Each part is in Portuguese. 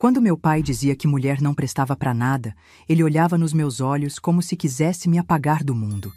Quando meu pai dizia que mulher não prestava para nada, ele olhava nos meus olhos como se quisesse me apagar do mundo.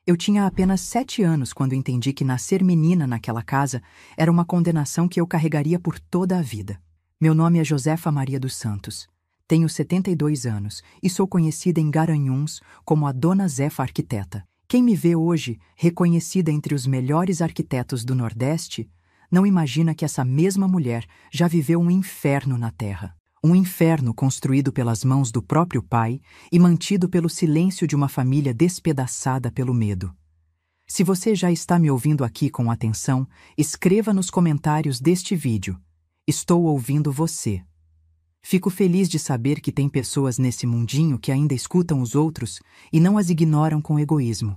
Eu tinha apenas 7 anos quando entendi que nascer menina naquela casa era uma condenação que eu carregaria por toda a vida. Meu nome é Josefa Maria dos Santos. Tenho 72 anos e sou conhecida em Garanhuns como a Dona Zefa Arquiteta. Quem me vê hoje, reconhecida entre os melhores arquitetos do Nordeste, não imagina que essa mesma mulher já viveu um inferno na Terra. Um inferno construído pelas mãos do próprio pai e mantido pelo silêncio de uma família despedaçada pelo medo. Se você já está me ouvindo aqui com atenção, escreva nos comentários deste vídeo: "Estou ouvindo você". Fico feliz de saber que tem pessoas nesse mundinho que ainda escutam os outros e não as ignoram com egoísmo.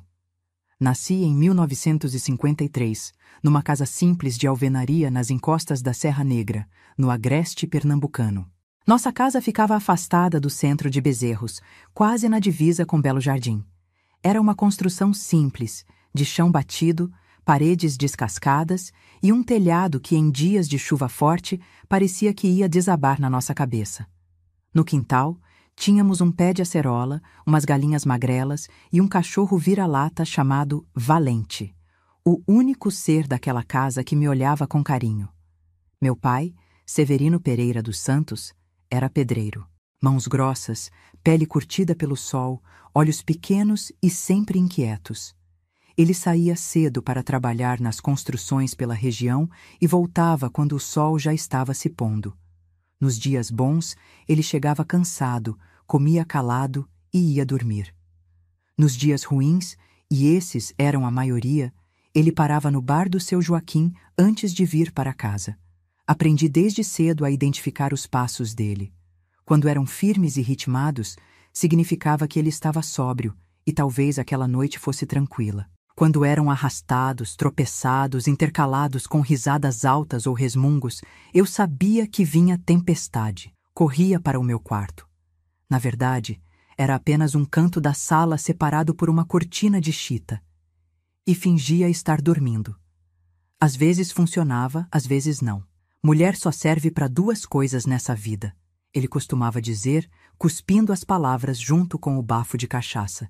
Nasci em 1953, numa casa simples de alvenaria nas encostas da Serra Negra, no agreste pernambucano. Nossa casa ficava afastada do centro de Bezerros, quase na divisa com Belo Jardim. Era uma construção simples, de chão batido, paredes descascadas e um telhado que, em dias de chuva forte, parecia que ia desabar na nossa cabeça. No quintal, tínhamos um pé de acerola, umas galinhas magrelas e um cachorro vira-lata chamado Valente, o único ser daquela casa que me olhava com carinho. Meu pai, Severino Pereira dos Santos, era pedreiro. Mãos grossas, pele curtida pelo sol, olhos pequenos e sempre inquietos. Ele saía cedo para trabalhar nas construções pela região e voltava quando o sol já estava se pondo. Nos dias bons, ele chegava cansado, comia calado e ia dormir. Nos dias ruins, e esses eram a maioria, ele parava no bar do seu Joaquim antes de vir para casa. Aprendi desde cedo a identificar os passos dele. Quando eram firmes e ritmados, significava que ele estava sóbrio e talvez aquela noite fosse tranquila. Quando eram arrastados, tropeçados, intercalados com risadas altas ou resmungos, eu sabia que vinha tempestade. Corria para o meu quarto. Na verdade, era apenas um canto da sala separado por uma cortina de chita. E fingia estar dormindo. Às vezes funcionava, às vezes não. Mulher só serve para 2 coisas nessa vida, ele costumava dizer, cuspindo as palavras junto com o bafo de cachaça.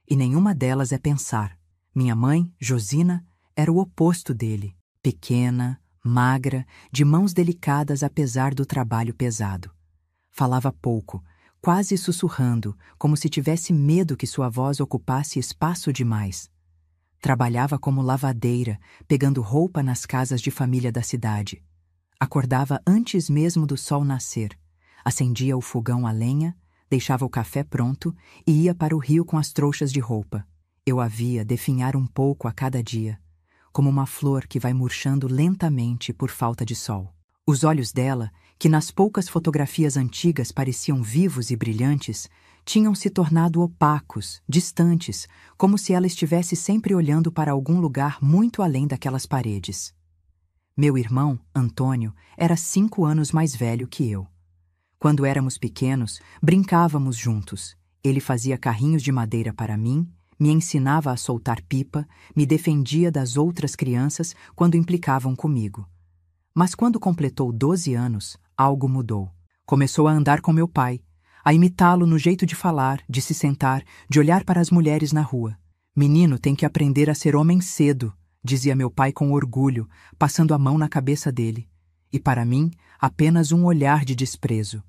E nenhuma delas é pensar. Minha mãe, Josina, era o oposto dele. Pequena, magra, de mãos delicadas apesar do trabalho pesado. Falava pouco, quase sussurrando, como se tivesse medo que sua voz ocupasse espaço demais. Trabalhava como lavadeira, pegando roupa nas casas de família da cidade. Acordava antes mesmo do sol nascer. Acendia o fogão a lenha, deixava o café pronto e ia para o rio com as trouxas de roupa. Eu a via definhar um pouco a cada dia, como uma flor que vai murchando lentamente por falta de sol. Os olhos dela, que nas poucas fotografias antigas pareciam vivos e brilhantes, tinham se tornado opacos, distantes, como se ela estivesse sempre olhando para algum lugar muito além daquelas paredes. Meu irmão, Antônio, era 5 anos mais velho que eu. Quando éramos pequenos, brincávamos juntos. Ele fazia carrinhos de madeira para mim, me ensinava a soltar pipa, me defendia das outras crianças quando implicavam comigo. Mas quando completou 12 anos, algo mudou. Começou a andar com meu pai, a imitá-lo no jeito de falar, de se sentar, de olhar para as mulheres na rua. "Menino tem que aprender a ser homem cedo", dizia meu pai com orgulho, passando a mão na cabeça dele. E para mim, apenas um olhar de desprezo.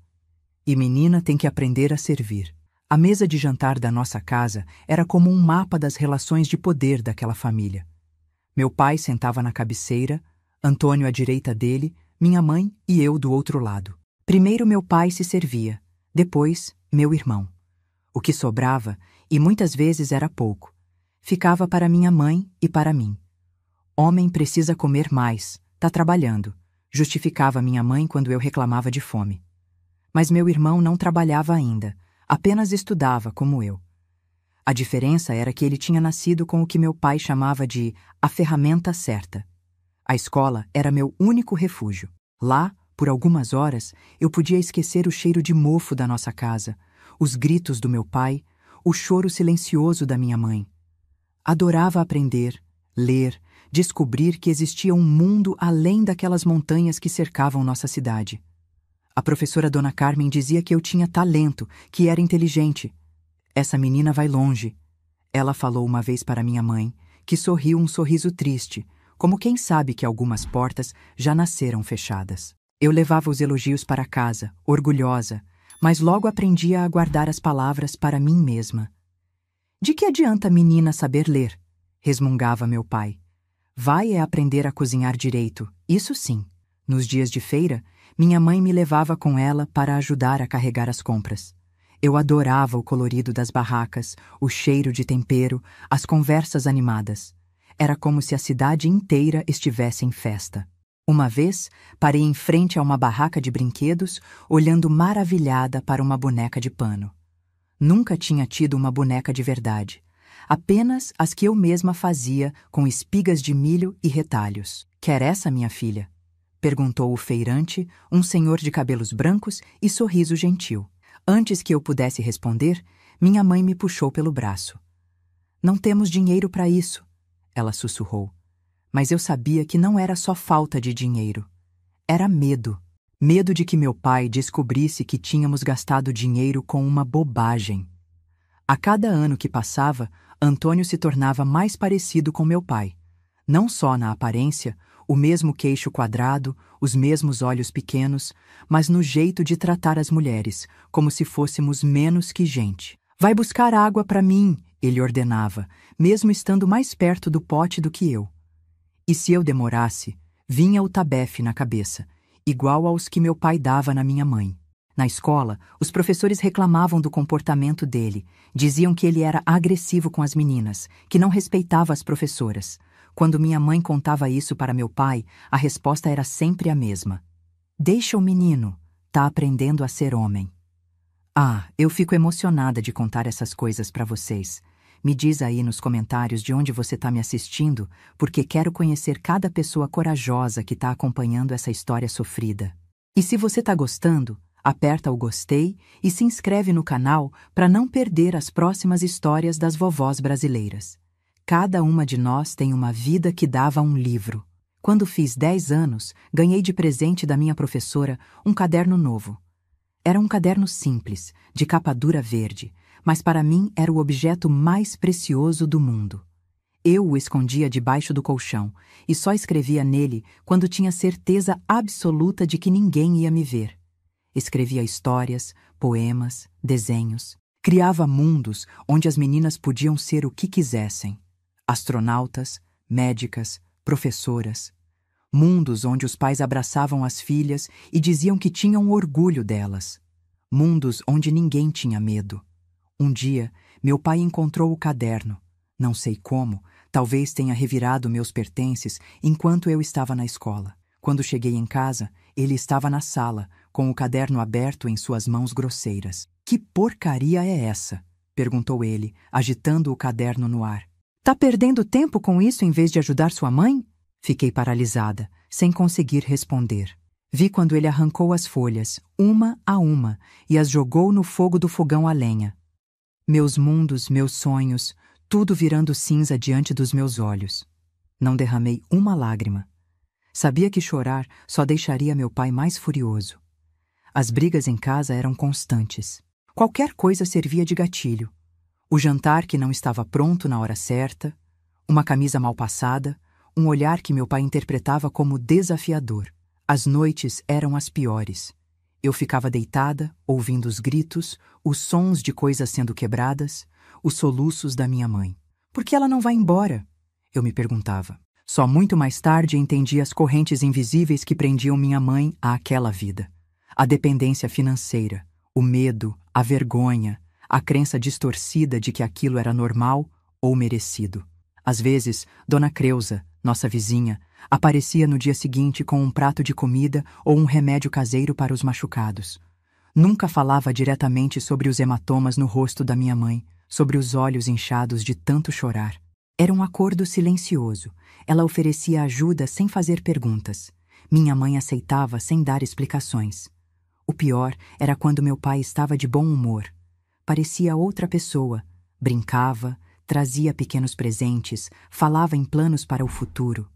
"E menina tem que aprender a servir". A mesa de jantar da nossa casa era como um mapa das relações de poder daquela família. Meu pai sentava na cabeceira, Antônio à direita dele, minha mãe e eu do outro lado. Primeiro meu pai se servia, depois meu irmão. O que sobrava, e muitas vezes era pouco, ficava para minha mãe e para mim. "Homem precisa comer mais, tá trabalhando", justificava minha mãe quando eu reclamava de fome. Mas meu irmão não trabalhava ainda, apenas estudava como eu. A diferença era que ele tinha nascido com o que meu pai chamava de a ferramenta certa. A escola era meu único refúgio. Lá, por algumas horas, eu podia esquecer o cheiro de mofo da nossa casa, os gritos do meu pai, o choro silencioso da minha mãe. Adorava aprender, ler, descobrir que existia um mundo além daquelas montanhas que cercavam nossa cidade. A professora Dona Carmen dizia que eu tinha talento, que era inteligente. Essa menina vai longe. Ela falou uma vez para minha mãe, que sorriu um sorriso triste, como quem sabe que algumas portas já nasceram fechadas. Eu levava os elogios para casa, orgulhosa, mas logo aprendia a guardar as palavras para mim mesma. De que adianta a menina saber ler? Resmungava meu pai. Vai é aprender a cozinhar direito, isso sim. Nos dias de feira, minha mãe me levava com ela para ajudar a carregar as compras. Eu adorava o colorido das barracas, o cheiro de tempero, as conversas animadas. Era como se a cidade inteira estivesse em festa. Uma vez, parei em frente a uma barraca de brinquedos, olhando maravilhada para uma boneca de pano. Nunca tinha tido uma boneca de verdade. Apenas as que eu mesma fazia com espigas de milho e retalhos. Quer essa, minha filha? Perguntou o feirante, um senhor de cabelos brancos e sorriso gentil. Antes que eu pudesse responder, minha mãe me puxou pelo braço. Não temos dinheiro para isso, ela sussurrou. Mas eu sabia que não era só falta de dinheiro. Era medo. Medo de que meu pai descobrisse que tínhamos gastado dinheiro com uma bobagem. A cada ano que passava, Antônio se tornava mais parecido com meu pai. Não só na aparência, o mesmo queixo quadrado, os mesmos olhos pequenos, mas no jeito de tratar as mulheres, como se fôssemos menos que gente. Vai buscar água para mim, ele ordenava, mesmo estando mais perto do pote do que eu. E se eu demorasse, vinha o tabefe na cabeça, igual aos que meu pai dava na minha mãe. Na escola, os professores reclamavam do comportamento dele, diziam que ele era agressivo com as meninas, que não respeitava as professoras. Quando minha mãe contava isso para meu pai, a resposta era sempre a mesma. Deixa o menino, tá aprendendo a ser homem. Ah, eu fico emocionada de contar essas coisas para vocês. Me diz aí nos comentários de onde você está me assistindo, porque quero conhecer cada pessoa corajosa que está acompanhando essa história sofrida. E se você está gostando, aperta o gostei e se inscreve no canal para não perder as próximas histórias das vovós brasileiras. Cada uma de nós tem uma vida que dava um livro. Quando fiz 10 anos, ganhei de presente da minha professora um caderno novo. Era um caderno simples, de capa dura verde, mas para mim era o objeto mais precioso do mundo. Eu o escondia debaixo do colchão e só escrevia nele quando tinha certeza absoluta de que ninguém ia me ver. Escrevia histórias, poemas, desenhos. Criava mundos onde as meninas podiam ser o que quisessem. Astronautas, médicas, professoras. Mundos onde os pais abraçavam as filhas e diziam que tinham orgulho delas. Mundos onde ninguém tinha medo. Um dia, meu pai encontrou o caderno. Não sei como, talvez tenha revirado meus pertences enquanto eu estava na escola. Quando cheguei em casa, ele estava na sala, com o caderno aberto em suas mãos grosseiras. Que porcaria é essa? Perguntou ele, agitando o caderno no ar. Tá perdendo tempo com isso em vez de ajudar sua mãe? Fiquei paralisada, sem conseguir responder. Vi quando ele arrancou as folhas, uma a uma, e as jogou no fogo do fogão a lenha. Meus mundos, meus sonhos, tudo virando cinza diante dos meus olhos. Não derramei uma lágrima. Sabia que chorar só deixaria meu pai mais furioso. As brigas em casa eram constantes. Qualquer coisa servia de gatilho. O jantar que não estava pronto na hora certa, uma camisa mal passada, um olhar que meu pai interpretava como desafiador. As noites eram as piores. Eu ficava deitada, ouvindo os gritos, os sons de coisas sendo quebradas, os soluços da minha mãe. Por que ela não vai embora? Eu me perguntava. Só muito mais tarde entendi as correntes invisíveis que prendiam minha mãe àquela vida. A dependência financeira, o medo, a vergonha, a crença distorcida de que aquilo era normal ou merecido. Às vezes, Dona Creusa, nossa vizinha, aparecia no dia seguinte com um prato de comida ou um remédio caseiro para os machucados. Nunca falava diretamente sobre os hematomas no rosto da minha mãe, sobre os olhos inchados de tanto chorar. Era um acordo silencioso. Ela oferecia ajuda sem fazer perguntas. Minha mãe aceitava sem dar explicações. O pior era quando meu pai estava de bom humor. Parecia outra pessoa. Brincava, trazia pequenos presentes, falava em planos para o futuro.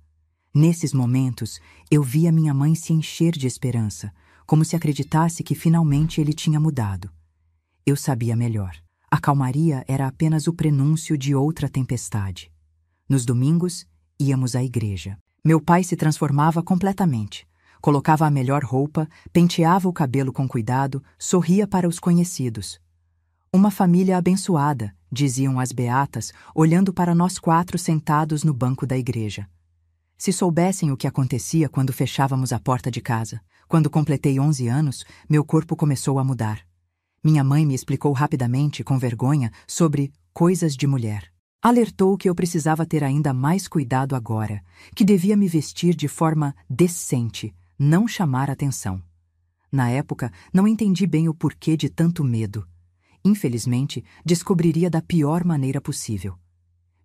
Nesses momentos, eu via minha mãe se encher de esperança, como se acreditasse que finalmente ele tinha mudado. Eu sabia melhor. A calmaria era apenas o prenúncio de outra tempestade. Nos domingos, íamos à igreja. Meu pai se transformava completamente. Colocava a melhor roupa, penteava o cabelo com cuidado, sorria para os conhecidos. Uma família abençoada, diziam as beatas, olhando para nós 4 sentados no banco da igreja. Se soubessem o que acontecia quando fechávamos a porta de casa. Quando completei 11 anos, meu corpo começou a mudar. Minha mãe me explicou rapidamente, com vergonha, sobre coisas de mulher. Alertou que eu precisava ter ainda mais cuidado agora, que devia me vestir de forma decente, não chamar atenção. Na época, não entendi bem o porquê de tanto medo. Infelizmente, descobriria da pior maneira possível.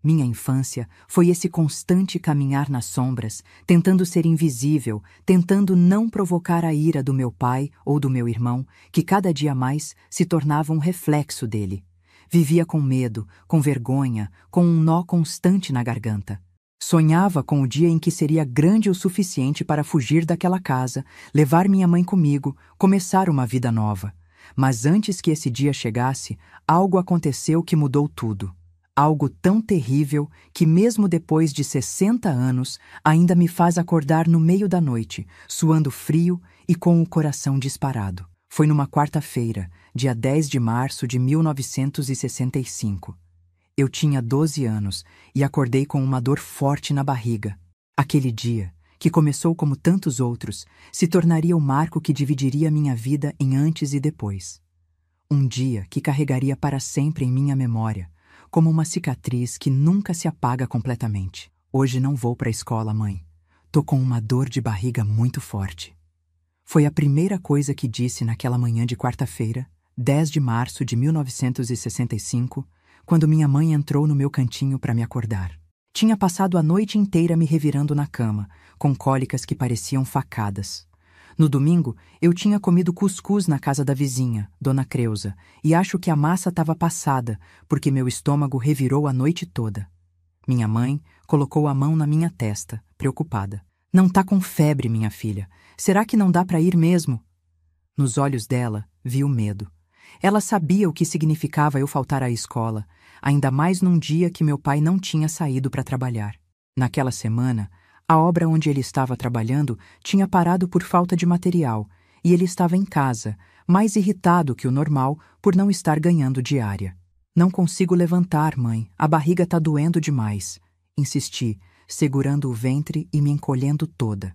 Minha infância foi esse constante caminhar nas sombras, tentando ser invisível, tentando não provocar a ira do meu pai ou do meu irmão, que cada dia mais se tornava um reflexo dele. Vivia com medo, com vergonha, com um nó constante na garganta. Sonhava com o dia em que seria grande o suficiente para fugir daquela casa, levar minha mãe comigo, começar uma vida nova. Mas antes que esse dia chegasse, algo aconteceu que mudou tudo. Algo tão terrível que, mesmo depois de 60 anos, ainda me faz acordar no meio da noite, suando frio e com o coração disparado. Foi numa quarta-feira, dia 10 de março de 1965. Eu tinha 12 anos e acordei com uma dor forte na barriga. Aquele dia, que começou como tantos outros, se tornaria o marco que dividiria minha vida em antes e depois. Um dia que carregaria para sempre em minha memória, como uma cicatriz que nunca se apaga completamente. Hoje não vou para a escola, mãe. Tô com uma dor de barriga muito forte. Foi a primeira coisa que disse naquela manhã de quarta-feira, 10 de março de 1965, quando minha mãe entrou no meu cantinho para me acordar. Tinha passado a noite inteira me revirando na cama, com cólicas que pareciam facadas. No domingo, eu tinha comido cuscuz na casa da vizinha, Dona Creuza, e acho que a massa estava passada, porque meu estômago revirou a noite toda. Minha mãe colocou a mão na minha testa, preocupada. Não tá com febre, minha filha. Será que não dá para ir mesmo? Nos olhos dela, vi o medo. Ela sabia o que significava eu faltar à escola, ainda mais num dia que meu pai não tinha saído para trabalhar. Naquela semana, a obra onde ele estava trabalhando tinha parado por falta de material e ele estava em casa, mais irritado que o normal por não estar ganhando diária. Não consigo levantar, mãe. A barriga tá doendo demais. Insisti, segurando o ventre e me encolhendo toda.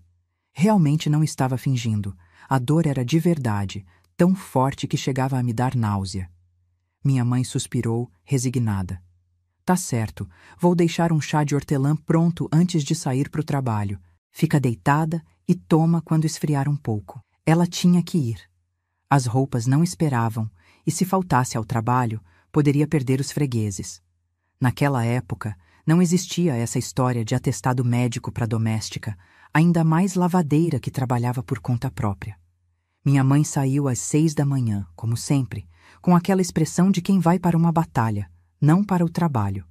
Realmente não estava fingindo. A dor era de verdade, tão forte que chegava a me dar náusea. Minha mãe suspirou, resignada. Tá certo, vou deixar um chá de hortelã pronto antes de sair para o trabalho. Fica deitada e toma quando esfriar um pouco. Ela tinha que ir. As roupas não esperavam, e se faltasse ao trabalho, poderia perder os fregueses. Naquela época, não existia essa história de atestado médico para doméstica, ainda mais lavadeira que trabalhava por conta própria. Minha mãe saiu às 6 da manhã, como sempre, com aquela expressão de quem vai para uma batalha, não para o trabalho.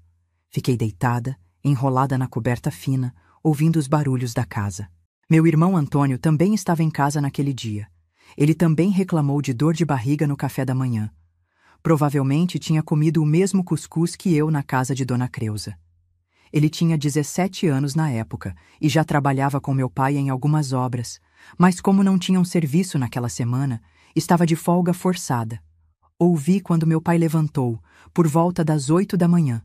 Fiquei deitada, enrolada na coberta fina, ouvindo os barulhos da casa. Meu irmão Antônio também estava em casa naquele dia. Ele também reclamou de dor de barriga no café da manhã. Provavelmente tinha comido o mesmo cuscuz que eu na casa de Dona Creuza. Ele tinha 17 anos na época e já trabalhava com meu pai em algumas obras, mas como não tinham serviço naquela semana, estava de folga forçada. Ouvi quando meu pai levantou, por volta das 8 da manhã.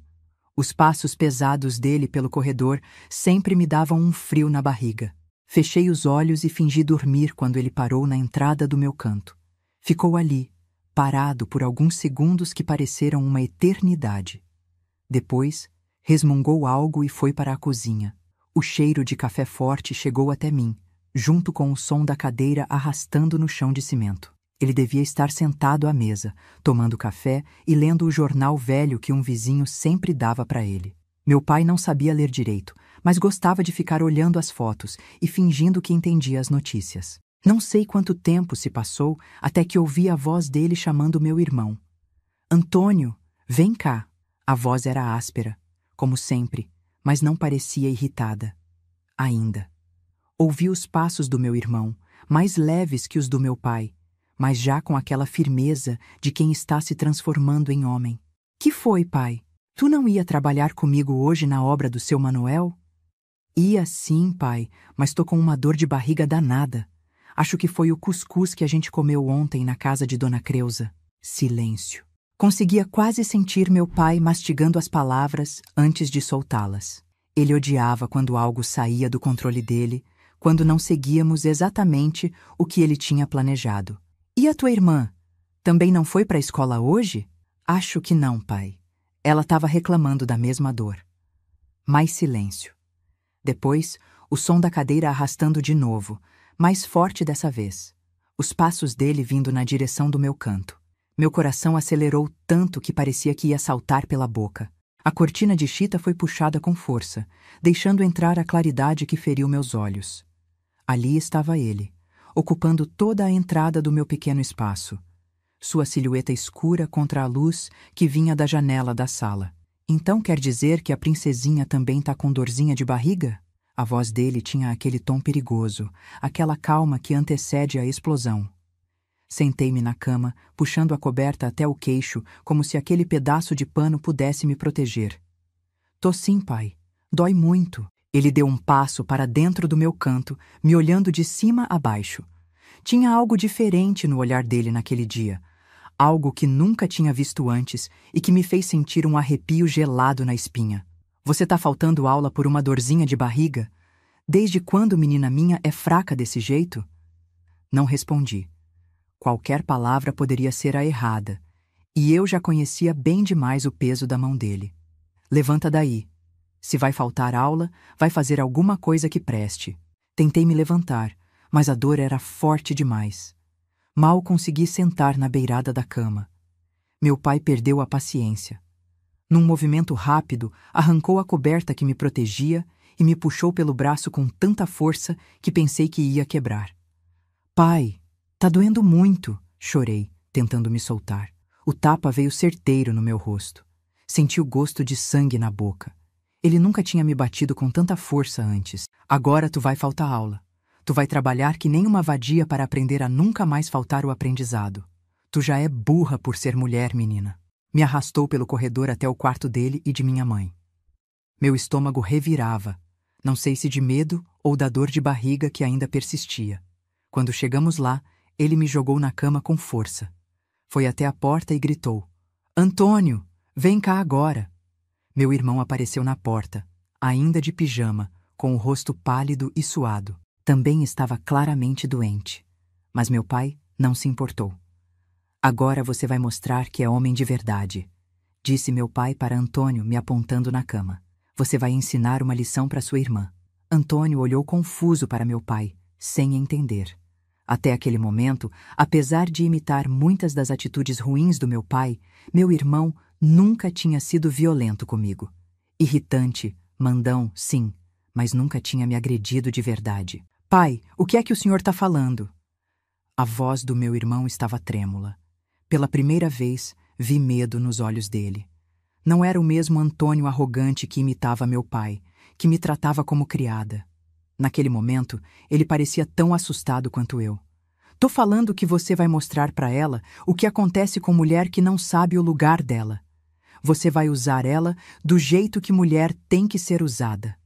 Os passos pesados dele pelo corredor sempre me davam um frio na barriga. Fechei os olhos e fingi dormir quando ele parou na entrada do meu canto. Ficou ali, parado por alguns segundos que pareceram uma eternidade. Depois, resmungou algo e foi para a cozinha. O cheiro de café forte chegou até mim, junto com o som da cadeira arrastando no chão de cimento. Ele devia estar sentado à mesa, tomando café e lendo o jornal velho que um vizinho sempre dava para ele. Meu pai não sabia ler direito, mas gostava de ficar olhando as fotos e fingindo que entendia as notícias. Não sei quanto tempo se passou até que ouvi a voz dele chamando meu irmão. Antônio, vem cá. A voz era áspera, como sempre, mas não parecia irritada. Ainda. Ouvi os passos do meu irmão, mais leves que os do meu pai, mas já com aquela firmeza de quem está se transformando em homem. Que foi, pai? Tu não ia trabalhar comigo hoje na obra do seu Manuel? Ia sim, pai, mas tô com uma dor de barriga danada. Acho que foi o cuscuz que a gente comeu ontem na casa de Dona Creusa. Silêncio. Conseguia quase sentir meu pai mastigando as palavras antes de soltá-las. Ele odiava quando algo saía do controle dele, quando não seguíamos exatamente o que ele tinha planejado. E a tua irmã? Também não foi para a escola hoje? Acho que não, pai. Ela estava reclamando da mesma dor. Mais silêncio. Depois, o som da cadeira arrastando de novo, mais forte dessa vez. Os passos dele vindo na direção do meu canto. Meu coração acelerou tanto que parecia que ia saltar pela boca. A cortina de chita foi puxada com força, deixando entrar a claridade que feriu meus olhos. Ali estava ele, ocupando toda a entrada do meu pequeno espaço. Sua silhueta escura contra a luz que vinha da janela da sala. Então quer dizer que a princesinha também tá com dorzinha de barriga? A voz dele tinha aquele tom perigoso, aquela calma que antecede a explosão. Sentei-me na cama, puxando a coberta até o queixo, como se aquele pedaço de pano pudesse me proteger. Tô sim, pai. Dói muito. Ele deu um passo para dentro do meu canto, me olhando de cima a baixo. Tinha algo diferente no olhar dele naquele dia. Algo que nunca tinha visto antes e que me fez sentir um arrepio gelado na espinha. Você tá faltando aula por uma dorzinha de barriga? Desde quando menina minha é fraca desse jeito? Não respondi. Qualquer palavra poderia ser a errada, e eu já conhecia bem demais o peso da mão dele. Levanta daí. Se vai faltar aula, vai fazer alguma coisa que preste. Tentei me levantar, mas a dor era forte demais. Mal consegui sentar na beirada da cama. Meu pai perdeu a paciência. Num movimento rápido, arrancou a coberta que me protegia e me puxou pelo braço com tanta força que pensei que ia quebrar. Pai, tá doendo muito, chorei, tentando me soltar. O tapa veio certeiro no meu rosto. Senti o gosto de sangue na boca. Ele nunca tinha me batido com tanta força antes. Agora tu vai faltar aula. Tu vai trabalhar que nem uma vadia para aprender a nunca mais faltar o aprendizado. Tu já é burra por ser mulher, menina. Me arrastou pelo corredor até o quarto dele e de minha mãe. Meu estômago revirava, não sei se de medo ou da dor de barriga que ainda persistia. Quando chegamos lá, ele me jogou na cama com força. Foi até a porta e gritou: Antônio, vem cá agora. Meu irmão apareceu na porta, ainda de pijama, com o rosto pálido e suado. Também estava claramente doente. Mas meu pai não se importou. Agora você vai mostrar que é homem de verdade, disse meu pai para Antônio, me apontando na cama. Você vai ensinar uma lição para sua irmã. Antônio olhou confuso para meu pai, sem entender. Até aquele momento, apesar de imitar muitas das atitudes ruins do meu pai, meu irmão nunca tinha sido violento comigo. Irritante, mandão, sim, mas nunca tinha me agredido de verdade. Pai, o que é que o senhor está falando? A voz do meu irmão estava trêmula. Pela primeira vez, vi medo nos olhos dele. Não era o mesmo Antônio arrogante que imitava meu pai, que me tratava como criada. Naquele momento, ele parecia tão assustado quanto eu. Tô falando que você vai mostrar para ela o que acontece com mulher que não sabe o lugar dela. Você vai usar ela do jeito que mulher tem que ser usada.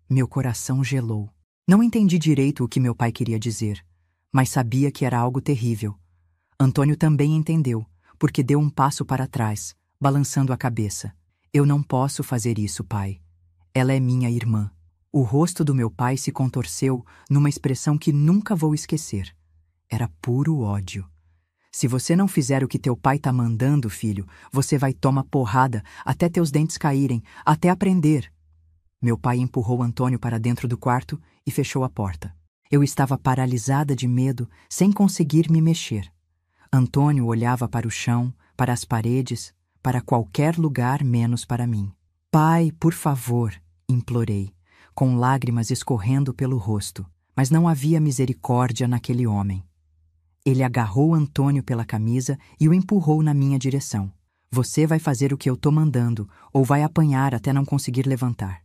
Meu coração gelou. Não entendi direito o que meu pai queria dizer, mas sabia que era algo terrível. Antônio também entendeu, porque deu um passo para trás, balançando a cabeça. Eu não posso fazer isso, pai. Ela é minha irmã. O rosto do meu pai se contorceu numa expressão que nunca vou esquecer. Era puro ódio. Se você não fizer o que teu pai tá mandando, filho, você vai tomar porrada até teus dentes caírem, até aprender. Meu pai empurrou Antônio para dentro do quarto e fechou a porta. Eu estava paralisada de medo, sem conseguir me mexer. Antônio olhava para o chão, para as paredes, para qualquer lugar menos para mim. Pai, por favor, implorei, com lágrimas escorrendo pelo rosto, mas não havia misericórdia naquele homem. Ele agarrou Antônio pela camisa e o empurrou na minha direção. Você vai fazer o que eu tô mandando, ou vai apanhar até não conseguir levantar.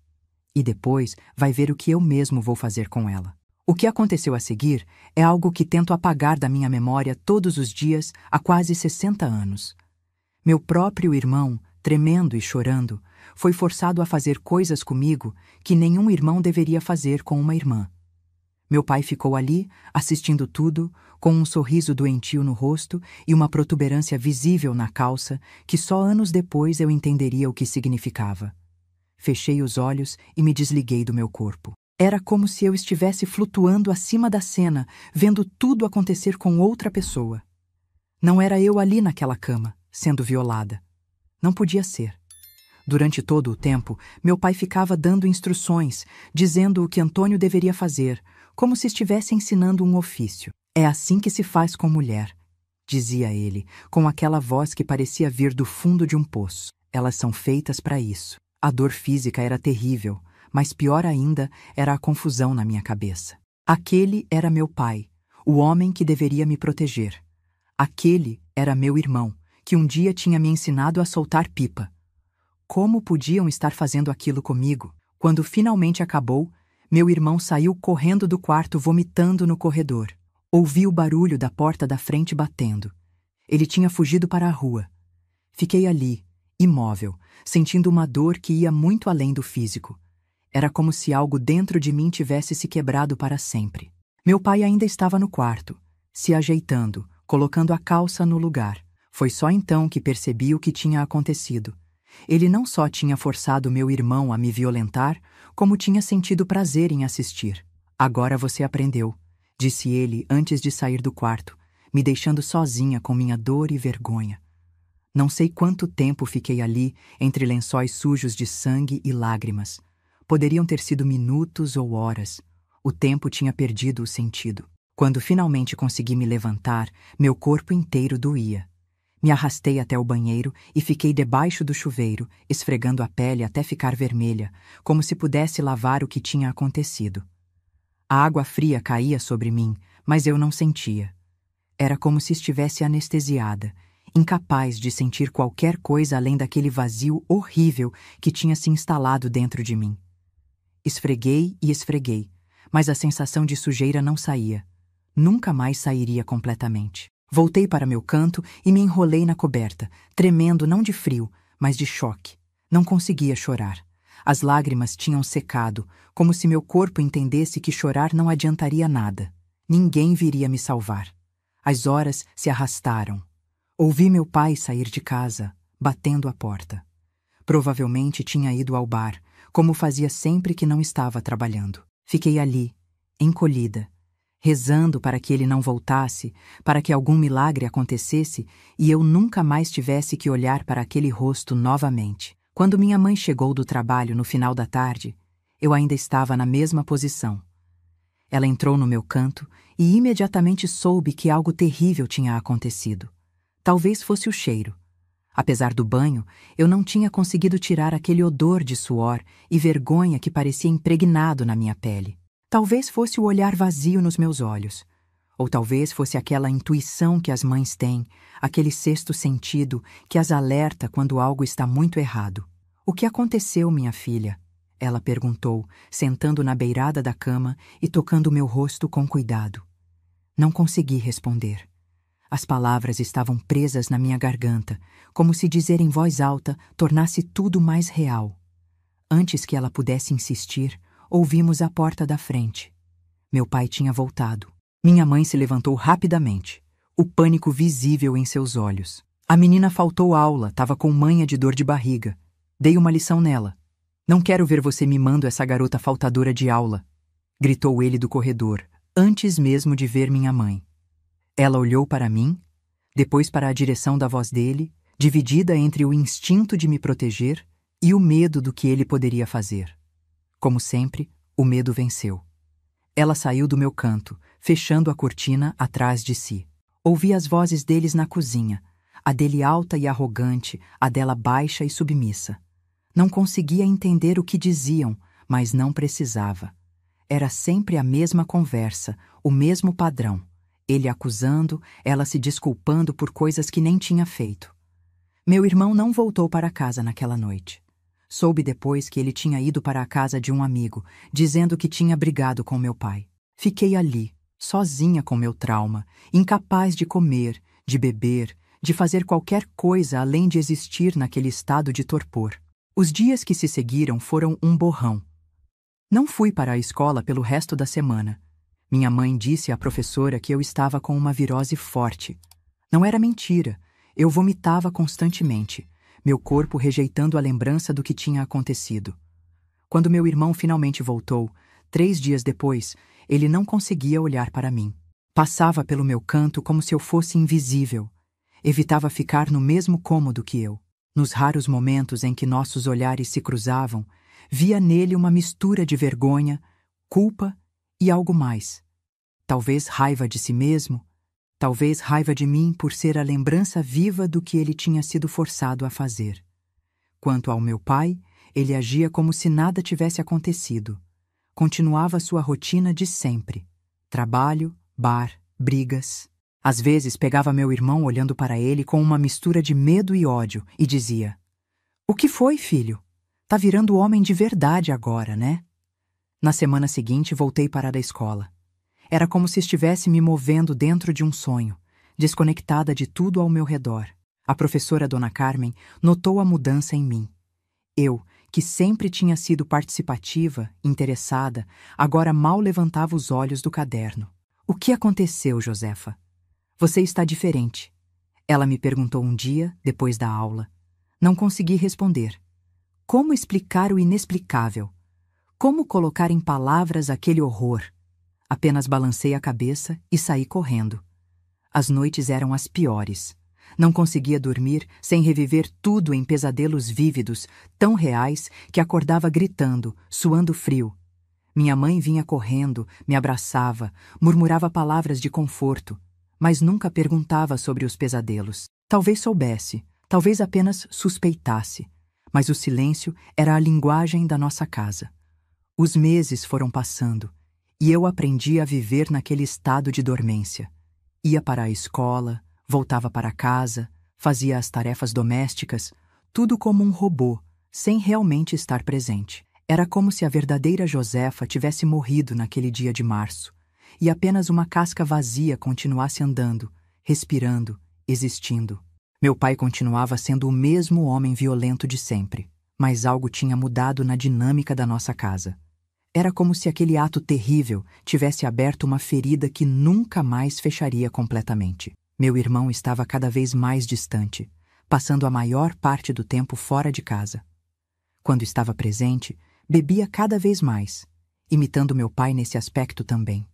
E depois vai ver o que eu mesmo vou fazer com ela. O que aconteceu a seguir é algo que tento apagar da minha memória todos os dias há quase 60 anos. Meu próprio irmão, tremendo e chorando, foi forçado a fazer coisas comigo que nenhum irmão deveria fazer com uma irmã. Meu pai ficou ali, assistindo tudo, com um sorriso doentio no rosto e uma protuberância visível na calça que só anos depois eu entenderia o que significava. Fechei os olhos e me desliguei do meu corpo. Era como se eu estivesse flutuando acima da cena, vendo tudo acontecer com outra pessoa. Não era eu ali naquela cama, sendo violada. Não podia ser. Durante todo o tempo, meu pai ficava dando instruções, dizendo o que Antônio deveria fazer, como se estivesse ensinando um ofício. É assim que se faz com mulher, dizia ele, com aquela voz que parecia vir do fundo de um poço. Elas são feitas para isso. A dor física era terrível, mas pior ainda era a confusão na minha cabeça. Aquele era meu pai, o homem que deveria me proteger. Aquele era meu irmão, que um dia tinha me ensinado a soltar pipa. Como podiam estar fazendo aquilo comigo? Quando finalmente acabou, meu irmão saiu correndo do quarto vomitando no corredor. Ouvi o barulho da porta da frente batendo. Ele tinha fugido para a rua. Fiquei ali, imóvel, sentindo uma dor que ia muito além do físico. Era como se algo dentro de mim tivesse se quebrado para sempre. Meu pai ainda estava no quarto, se ajeitando, colocando a calça no lugar. Foi só então que percebi o que tinha acontecido. Ele não só tinha forçado meu irmão a me violentar, como tinha sentido prazer em assistir. Agora você aprendeu, disse ele antes de sair do quarto, me deixando sozinha com minha dor e vergonha. Não sei quanto tempo fiquei ali, entre lençóis sujos de sangue e lágrimas. Poderiam ter sido minutos ou horas. O tempo tinha perdido o sentido. Quando finalmente consegui me levantar, meu corpo inteiro doía. Me arrastei até o banheiro e fiquei debaixo do chuveiro, esfregando a pele até ficar vermelha, como se pudesse lavar o que tinha acontecido. A água fria caía sobre mim, mas eu não sentia. Era como se estivesse anestesiada, incapaz de sentir qualquer coisa além daquele vazio horrível que tinha se instalado dentro de mim. Esfreguei e esfreguei, mas a sensação de sujeira não saía. Nunca mais sairia completamente. Voltei para meu canto e me enrolei na coberta, tremendo não de frio, mas de choque. Não conseguia chorar. As lágrimas tinham secado, como se meu corpo entendesse que chorar não adiantaria nada. Ninguém viria me salvar. As horas se arrastaram. Ouvi meu pai sair de casa, batendo a porta. Provavelmente tinha ido ao bar, como fazia sempre que não estava trabalhando. Fiquei ali, encolhida, rezando para que ele não voltasse, para que algum milagre acontecesse e eu nunca mais tivesse que olhar para aquele rosto novamente. Quando minha mãe chegou do trabalho no final da tarde, eu ainda estava na mesma posição. Ela entrou no meu canto e imediatamente soube que algo terrível tinha acontecido. Talvez fosse o cheiro. Apesar do banho, eu não tinha conseguido tirar aquele odor de suor e vergonha que parecia impregnado na minha pele. Talvez fosse o olhar vazio nos meus olhos. Ou talvez fosse aquela intuição que as mães têm, aquele sexto sentido que as alerta quando algo está muito errado. O que aconteceu, minha filha? Ela perguntou, sentando na beirada da cama e tocando meu rosto com cuidado. Não consegui responder. As palavras estavam presas na minha garganta, como se dizer em voz alta tornasse tudo mais real. Antes que ela pudesse insistir, ouvimos a porta da frente. Meu pai tinha voltado. Minha mãe se levantou rapidamente, o pânico visível em seus olhos. A menina faltou aula, estava com manha de dor de barriga. Dei uma lição nela. Não quero ver você mimando essa garota faltadora de aula, gritou ele do corredor, antes mesmo de ver minha mãe. Ela olhou para mim, depois para a direção da voz dele, dividida entre o instinto de me proteger e o medo do que ele poderia fazer. Como sempre, o medo venceu. Ela saiu do meu canto, fechando a cortina atrás de si. Ouvi as vozes deles na cozinha, a dele alta e arrogante, a dela baixa e submissa. Não conseguia entender o que diziam, mas não precisava. Era sempre a mesma conversa, o mesmo padrão. Ele acusando, ela se desculpando por coisas que nem tinha feito. Meu irmão não voltou para casa naquela noite. Soube depois que ele tinha ido para a casa de um amigo, dizendo que tinha brigado com meu pai. Fiquei ali, sozinha com meu trauma, incapaz de comer, de beber, de fazer qualquer coisa além de existir naquele estado de torpor. Os dias que se seguiram foram um borrão. Não fui para a escola pelo resto da semana. Minha mãe disse à professora que eu estava com uma virose forte. Não era mentira. Eu vomitava constantemente, meu corpo rejeitando a lembrança do que tinha acontecido. Quando meu irmão finalmente voltou, 3 dias depois, ele não conseguia olhar para mim. Passava pelo meu canto como se eu fosse invisível. Evitava ficar no mesmo cômodo que eu. Nos raros momentos em que nossos olhares se cruzavam, via nele uma mistura de vergonha, culpa e algo mais. Talvez raiva de si mesmo, talvez raiva de mim por ser a lembrança viva do que ele tinha sido forçado a fazer. Quanto ao meu pai, ele agia como se nada tivesse acontecido. Continuava sua rotina de sempre. Trabalho, bar, brigas. Às vezes pegava meu irmão olhando para ele com uma mistura de medo e ódio e dizia: "O que foi, filho? Tá virando homem de verdade agora, né?" Na semana seguinte voltei para a escola. Era como se estivesse me movendo dentro de um sonho, desconectada de tudo ao meu redor. A professora Dona Carmen notou a mudança em mim. Eu, que sempre tinha sido participativa, interessada, agora mal levantava os olhos do caderno. "O que aconteceu, Josefa? Você está diferente." Ela me perguntou um dia, depois da aula. Não consegui responder. Como explicar o inexplicável? Como colocar em palavras aquele horror? Apenas balancei a cabeça e saí correndo. As noites eram as piores. Não conseguia dormir sem reviver tudo em pesadelos vívidos, tão reais que acordava gritando, suando frio. Minha mãe vinha correndo, me abraçava, murmurava palavras de conforto, mas nunca perguntava sobre os pesadelos. Talvez soubesse, talvez apenas suspeitasse, mas o silêncio era a linguagem da nossa casa. Os meses foram passando e eu aprendi a viver naquele estado de dormência. Ia para a escola, voltava para casa, fazia as tarefas domésticas, tudo como um robô, sem realmente estar presente. Era como se a verdadeira Josefa tivesse morrido naquele dia de março, e apenas uma casca vazia continuasse andando, respirando, existindo. Meu pai continuava sendo o mesmo homem violento de sempre, mas algo tinha mudado na dinâmica da nossa casa. Era como se aquele ato terrível tivesse aberto uma ferida que nunca mais fecharia completamente. Meu irmão estava cada vez mais distante, passando a maior parte do tempo fora de casa. Quando estava presente, bebia cada vez mais, imitando meu pai nesse aspecto também.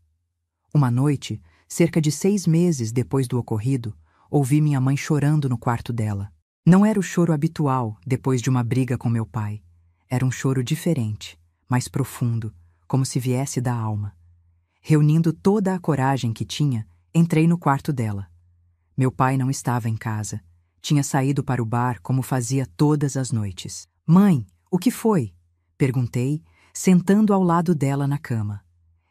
Uma noite, cerca de 6 meses depois do ocorrido, ouvi minha mãe chorando no quarto dela. Não era o choro habitual depois de uma briga com meu pai. Era um choro diferente, mais profundo, como se viesse da alma. Reunindo toda a coragem que tinha, entrei no quarto dela. Meu pai não estava em casa. Tinha saído para o bar como fazia todas as noites. "Mãe, o que foi?" perguntei, sentando ao lado dela na cama.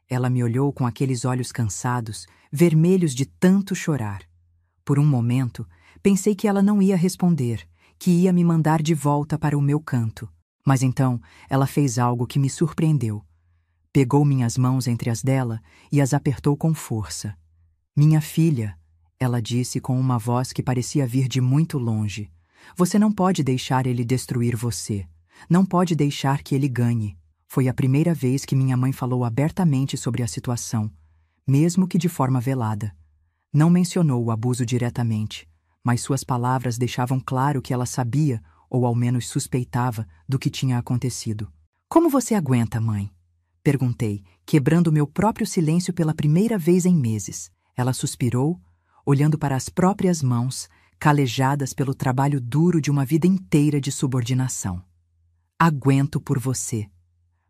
Ela me olhou com aqueles olhos cansados, vermelhos de tanto chorar. Por um momento, pensei que ela não ia responder, que ia me mandar de volta para o meu canto. Mas então, ela fez algo que me surpreendeu. Pegou minhas mãos entre as dela e as apertou com força. "Minha filha", ela disse com uma voz que parecia vir de muito longe, "você não pode deixar ele destruir você. Não pode deixar que ele ganhe." Foi a primeira vez que minha mãe falou abertamente sobre a situação, mesmo que de forma velada. Não mencionou o abuso diretamente, mas suas palavras deixavam claro que ela sabia, ou ao menos suspeitava, do que tinha acontecido. "Como você aguenta, mãe?" perguntei, quebrando meu próprio silêncio pela primeira vez em meses. Ela suspirou, olhando para as próprias mãos, calejadas pelo trabalho duro de uma vida inteira de subordinação. "Aguento por você.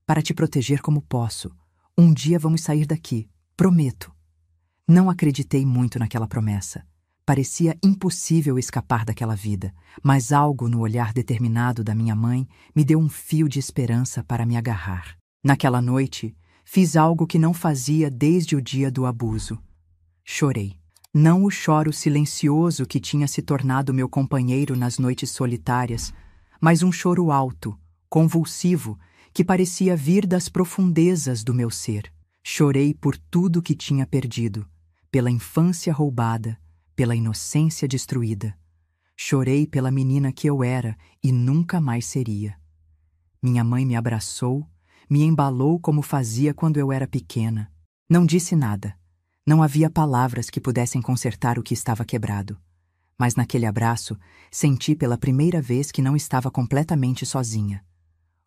Para te proteger como posso. Um dia vamos sair daqui, prometo." Não acreditei muito naquela promessa. Parecia impossível escapar daquela vida, mas algo no olhar determinado da minha mãe me deu um fio de esperança para me agarrar. Naquela noite, fiz algo que não fazia desde o dia do abuso. Chorei. Não o choro silencioso que tinha se tornado meu companheiro nas noites solitárias, mas um choro alto, convulsivo, que parecia vir das profundezas do meu ser. Chorei por tudo que tinha perdido, pela infância roubada, pela inocência destruída. Chorei pela menina que eu era e nunca mais seria. Minha mãe me abraçou, me embalou como fazia quando eu era pequena. Não disse nada. Não havia palavras que pudessem consertar o que estava quebrado. Mas naquele abraço, senti pela primeira vez que não estava completamente sozinha.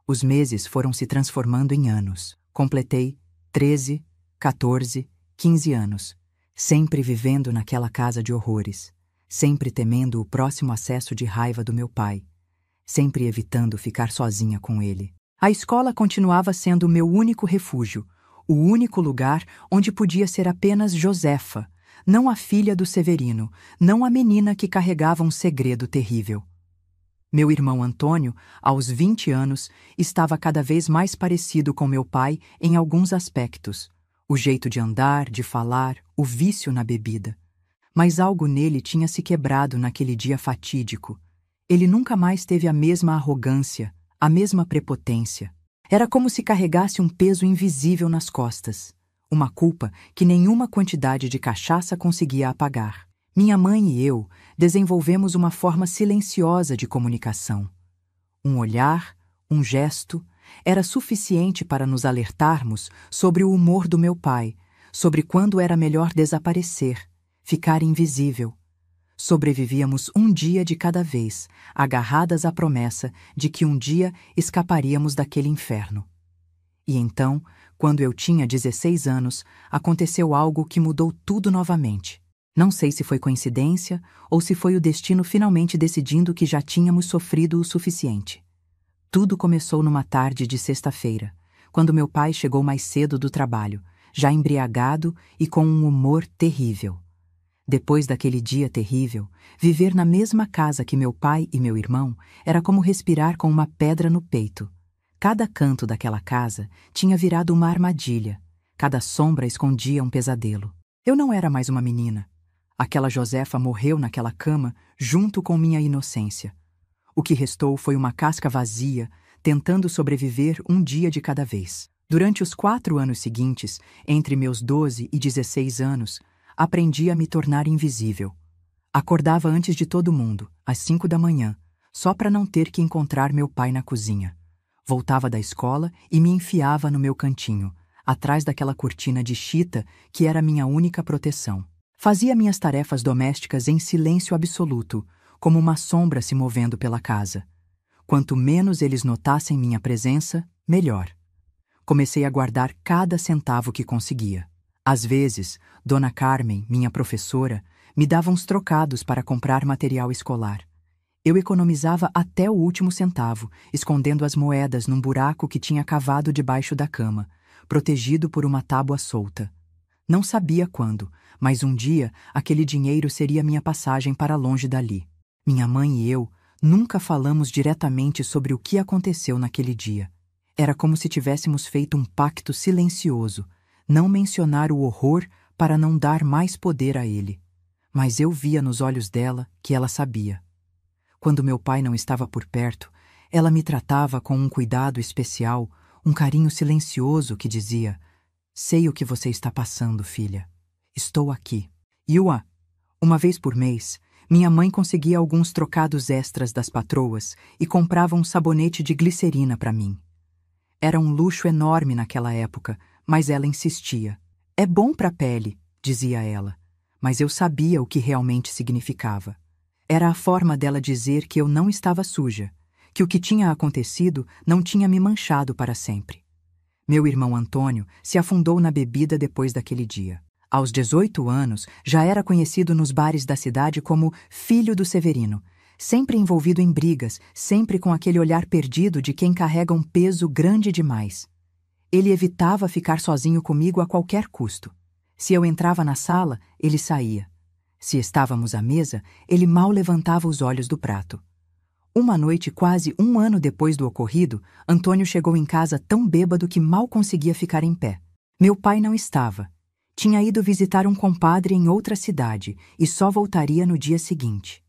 Os meses foram se transformando em anos. Completei 13, 14, 15 anos, sempre vivendo naquela casa de horrores, sempre temendo o próximo acesso de raiva do meu pai, sempre evitando ficar sozinha com ele. A escola continuava sendo o meu único refúgio, o único lugar onde podia ser apenas Josefa, não a filha do Severino, não a menina que carregava um segredo terrível. Meu irmão Antônio, aos 20 anos, estava cada vez mais parecido com meu pai em alguns aspectos. O jeito de andar, de falar, o vício na bebida. Mas algo nele tinha se quebrado naquele dia fatídico. Ele nunca mais teve a mesma arrogância, a mesma prepotência. Era como se carregasse um peso invisível nas costas. Uma culpa que nenhuma quantidade de cachaça conseguia apagar. Minha mãe e eu desenvolvemos uma forma silenciosa de comunicação. Um olhar, um gesto, era suficiente para nos alertarmos sobre o humor do meu pai, sobre quando era melhor desaparecer, ficar invisível. Sobrevivíamos um dia de cada vez, agarradas à promessa de que um dia escaparíamos daquele inferno. E então, quando eu tinha 16 anos, aconteceu algo que mudou tudo novamente. Não sei se foi coincidência ou se foi o destino finalmente decidindo que já tínhamos sofrido o suficiente. Tudo começou numa tarde de sexta-feira, quando meu pai chegou mais cedo do trabalho, já embriagado e com um humor terrível. Depois daquele dia terrível, viver na mesma casa que meu pai e meu irmão era como respirar com uma pedra no peito. Cada canto daquela casa tinha virado uma armadilha, cada sombra escondia um pesadelo. Eu não era mais uma menina. Aquela Josefa morreu naquela cama junto com minha inocência. O que restou foi uma casca vazia, tentando sobreviver um dia de cada vez. Durante os 4 anos seguintes, entre meus 12 e 16 anos, aprendi a me tornar invisível. Acordava antes de todo mundo, às 5 da manhã, só para não ter que encontrar meu pai na cozinha. Voltava da escola e me enfiava no meu cantinho, atrás daquela cortina de chita que era minha única proteção. Fazia minhas tarefas domésticas em silêncio absoluto, como uma sombra se movendo pela casa. Quanto menos eles notassem minha presença, melhor. Comecei a guardar cada centavo que conseguia. Às vezes, Dona Carmen, minha professora, me dava uns trocados para comprar material escolar. Eu economizava até o último centavo, escondendo as moedas num buraco que tinha cavado debaixo da cama, protegido por uma tábua solta. Não sabia quando, mas um dia aquele dinheiro seria minha passagem para longe dali. Minha mãe e eu nunca falamos diretamente sobre o que aconteceu naquele dia. Era como se tivéssemos feito um pacto silencioso, não mencionar o horror para não dar mais poder a ele. Mas eu via nos olhos dela que ela sabia. Quando meu pai não estava por perto, ela me tratava com um cuidado especial, um carinho silencioso que dizia: "Sei o que você está passando, filha. Estou aqui." Yua, uma vez por mês, minha mãe conseguia alguns trocados extras das patroas e comprava um sabonete de glicerina para mim. Era um luxo enorme naquela época, mas ela insistia. "É bom para a pele", dizia ela, mas eu sabia o que realmente significava. Era a forma dela dizer que eu não estava suja, que o que tinha acontecido não tinha me manchado para sempre. Meu irmão Antônio se afundou na bebida depois daquele dia. Aos 18 anos, já era conhecido nos bares da cidade como filho do Severino, sempre envolvido em brigas, sempre com aquele olhar perdido de quem carrega um peso grande demais. Ele evitava ficar sozinho comigo a qualquer custo. Se eu entrava na sala, ele saía. Se estávamos à mesa, ele mal levantava os olhos do prato. Uma noite, quase 1 ano depois do ocorrido, Antônio chegou em casa tão bêbado que mal conseguia ficar em pé. Meu pai não estava. Tinha ido visitar um compadre em outra cidade e só voltaria no dia seguinte.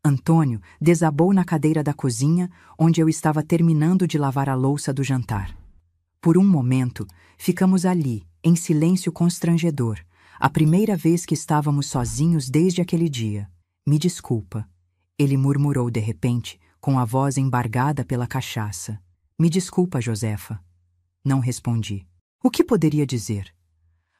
Antônio desabou na cadeira da cozinha, onde eu estava terminando de lavar a louça do jantar. Por um momento, ficamos ali, em silêncio constrangedor, a primeira vez que estávamos sozinhos desde aquele dia. Me desculpa, ele murmurou de repente, com a voz embargada pela cachaça. Me desculpa, Josefa. Não respondi. O que poderia dizer?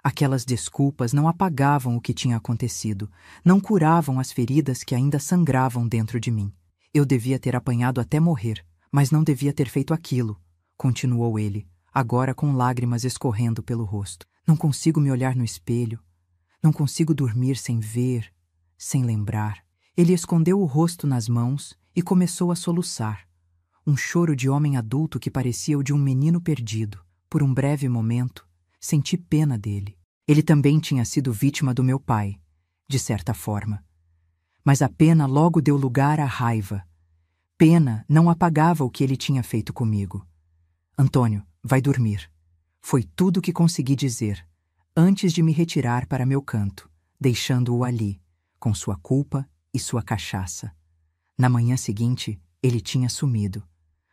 Aquelas desculpas não apagavam o que tinha acontecido, não curavam as feridas que ainda sangravam dentro de mim. Eu devia ter apanhado até morrer, mas não devia ter feito aquilo, continuou ele, agora com lágrimas escorrendo pelo rosto. Não consigo me olhar no espelho. Não consigo dormir sem ver, sem lembrar. Ele escondeu o rosto nas mãos e começou a soluçar. Um choro de homem adulto que parecia o de um menino perdido. Por um breve momento, senti pena dele. Ele também tinha sido vítima do meu pai, de certa forma. Mas a pena logo deu lugar à raiva. Pena não apagava o que ele tinha feito comigo. Antônio, vai dormir. Foi tudo o que consegui dizer, antes de me retirar para meu canto, deixando-o ali, com sua culpa e sua cachaça. Na manhã seguinte, ele tinha sumido.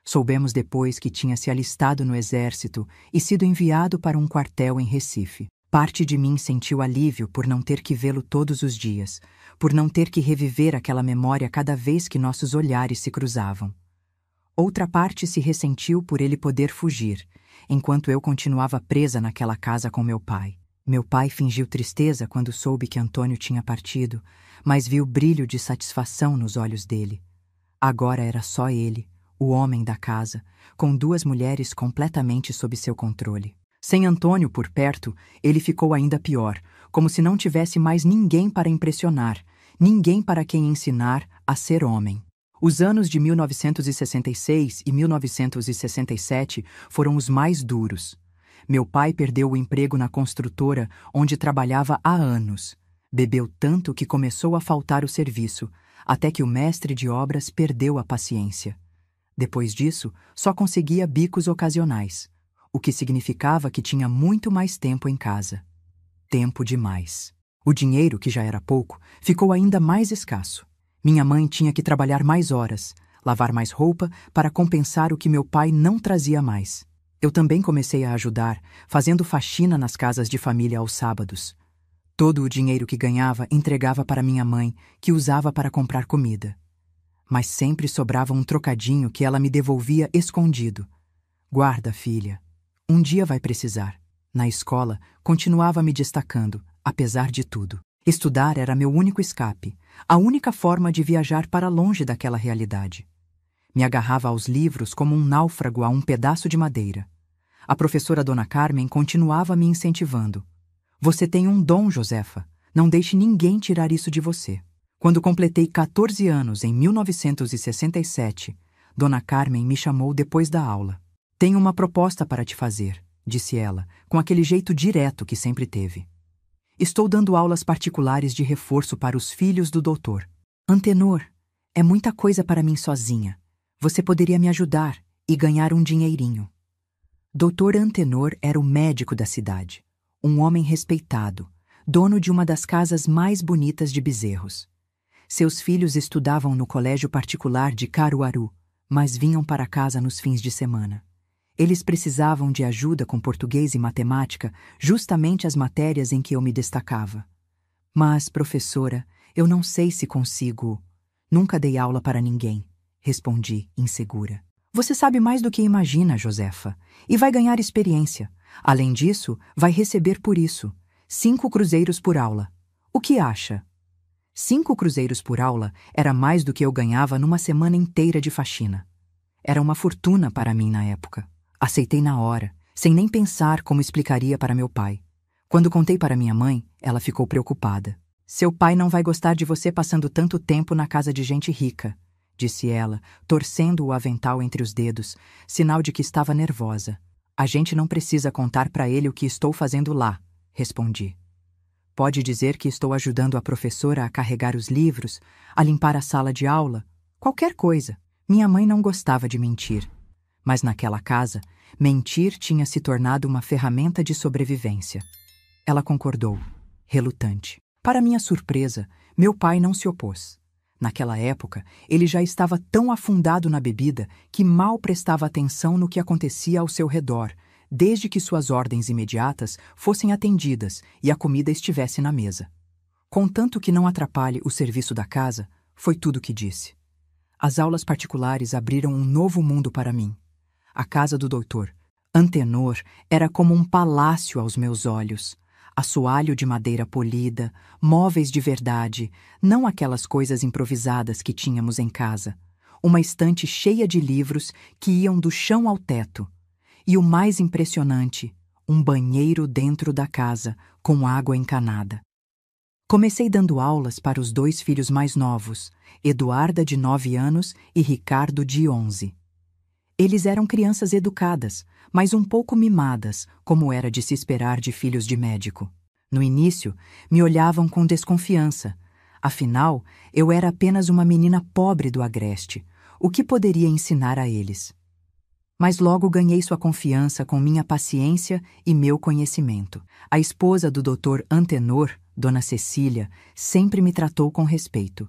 Soubemos depois que tinha se alistado no exército e sido enviado para um quartel em Recife. Parte de mim sentiu alívio por não ter que vê-lo todos os dias, por não ter que reviver aquela memória cada vez que nossos olhares se cruzavam. Outra parte se ressentiu por ele poder fugir, enquanto eu continuava presa naquela casa com meu pai. Meu pai fingiu tristeza quando soube que Antônio tinha partido, mas viu brilho de satisfação nos olhos dele. Agora era só ele, o homem da casa, com duas mulheres completamente sob seu controle. Sem Antônio por perto, ele ficou ainda pior, como se não tivesse mais ninguém para impressionar, ninguém para quem ensinar a ser homem. Os anos de 1966 e 1967 foram os mais duros. Meu pai perdeu o emprego na construtora onde trabalhava há anos. Bebeu tanto que começou a faltar o serviço, até que o mestre de obras perdeu a paciência. Depois disso, só conseguia bicos ocasionais, o que significava que tinha muito mais tempo em casa. Tempo demais. O dinheiro, que já era pouco, ficou ainda mais escasso. Minha mãe tinha que trabalhar mais horas, lavar mais roupa para compensar o que meu pai não trazia mais. Eu também comecei a ajudar, fazendo faxina nas casas de família aos sábados. Todo o dinheiro que ganhava entregava para minha mãe, que usava para comprar comida. Mas sempre sobrava um trocadinho que ela me devolvia escondido. Guarda, filha. Um dia vai precisar. Na escola, continuava me destacando, apesar de tudo. Estudar era meu único escape, a única forma de viajar para longe daquela realidade. Me agarrava aos livros como um náufrago a um pedaço de madeira. A professora Dona Carmen continuava me incentivando. Você tem um dom, Josefa. Não deixe ninguém tirar isso de você. Quando completei 14 anos, em 1967, Dona Carmen me chamou depois da aula. Tenho uma proposta para te fazer, disse ela, com aquele jeito direto que sempre teve. Estou dando aulas particulares de reforço para os filhos do doutor. Antenor, é muita coisa para mim sozinha. Você poderia me ajudar e ganhar um dinheirinho. Doutor Antenor era o médico da cidade, um homem respeitado, dono de uma das casas mais bonitas de Bezerros. Seus filhos estudavam no colégio particular de Caruaru, mas vinham para casa nos fins de semana. Eles precisavam de ajuda com português e matemática, justamente as matérias em que eu me destacava. Mas, professora, eu não sei se consigo. Nunca dei aula para ninguém, respondi, insegura. Você sabe mais do que imagina, Josefa, e vai ganhar experiência. Além disso, vai receber por isso 5 cruzeiros por aula. O que acha? 5 cruzeiros por aula era mais do que eu ganhava numa semana inteira de faxina. Era uma fortuna para mim na época. Aceitei na hora, sem nem pensar como explicaria para meu pai. Quando contei para minha mãe, ela ficou preocupada. Seu pai não vai gostar de você passando tanto tempo na casa de gente rica, disse ela, torcendo o avental entre os dedos, sinal de que estava nervosa. A gente não precisa contar para ele o que estou fazendo lá, respondi. Pode dizer que estou ajudando a professora a carregar os livros, a limpar a sala de aula, qualquer coisa. Minha mãe não gostava de mentir. Mas naquela casa, mentir tinha se tornado uma ferramenta de sobrevivência. Ela concordou, relutante. Para minha surpresa, meu pai não se opôs. Naquela época, ele já estava tão afundado na bebida que mal prestava atenção no que acontecia ao seu redor, desde que suas ordens imediatas fossem atendidas e a comida estivesse na mesa. Contanto que não atrapalhe o serviço da casa, foi tudo o que disse. As aulas particulares abriram um novo mundo para mim. A casa do Dr. Antenor era como um palácio aos meus olhos. Assoalho de madeira polida, móveis de verdade, não aquelas coisas improvisadas que tínhamos em casa. Uma estante cheia de livros que iam do chão ao teto. E o mais impressionante, um banheiro dentro da casa, com água encanada. Comecei dando aulas para os 2 filhos mais novos, Eduarda, de 9 anos, e Ricardo, de 11. Eles eram crianças educadas, mas um pouco mimadas, como era de se esperar de filhos de médico. No início, me olhavam com desconfiança. Afinal, eu era apenas uma menina pobre do Agreste. O que poderia ensinar a eles? Mas logo ganhei sua confiança com minha paciência e meu conhecimento. A esposa do Dr. Antenor, Dona Cecília, sempre me tratou com respeito.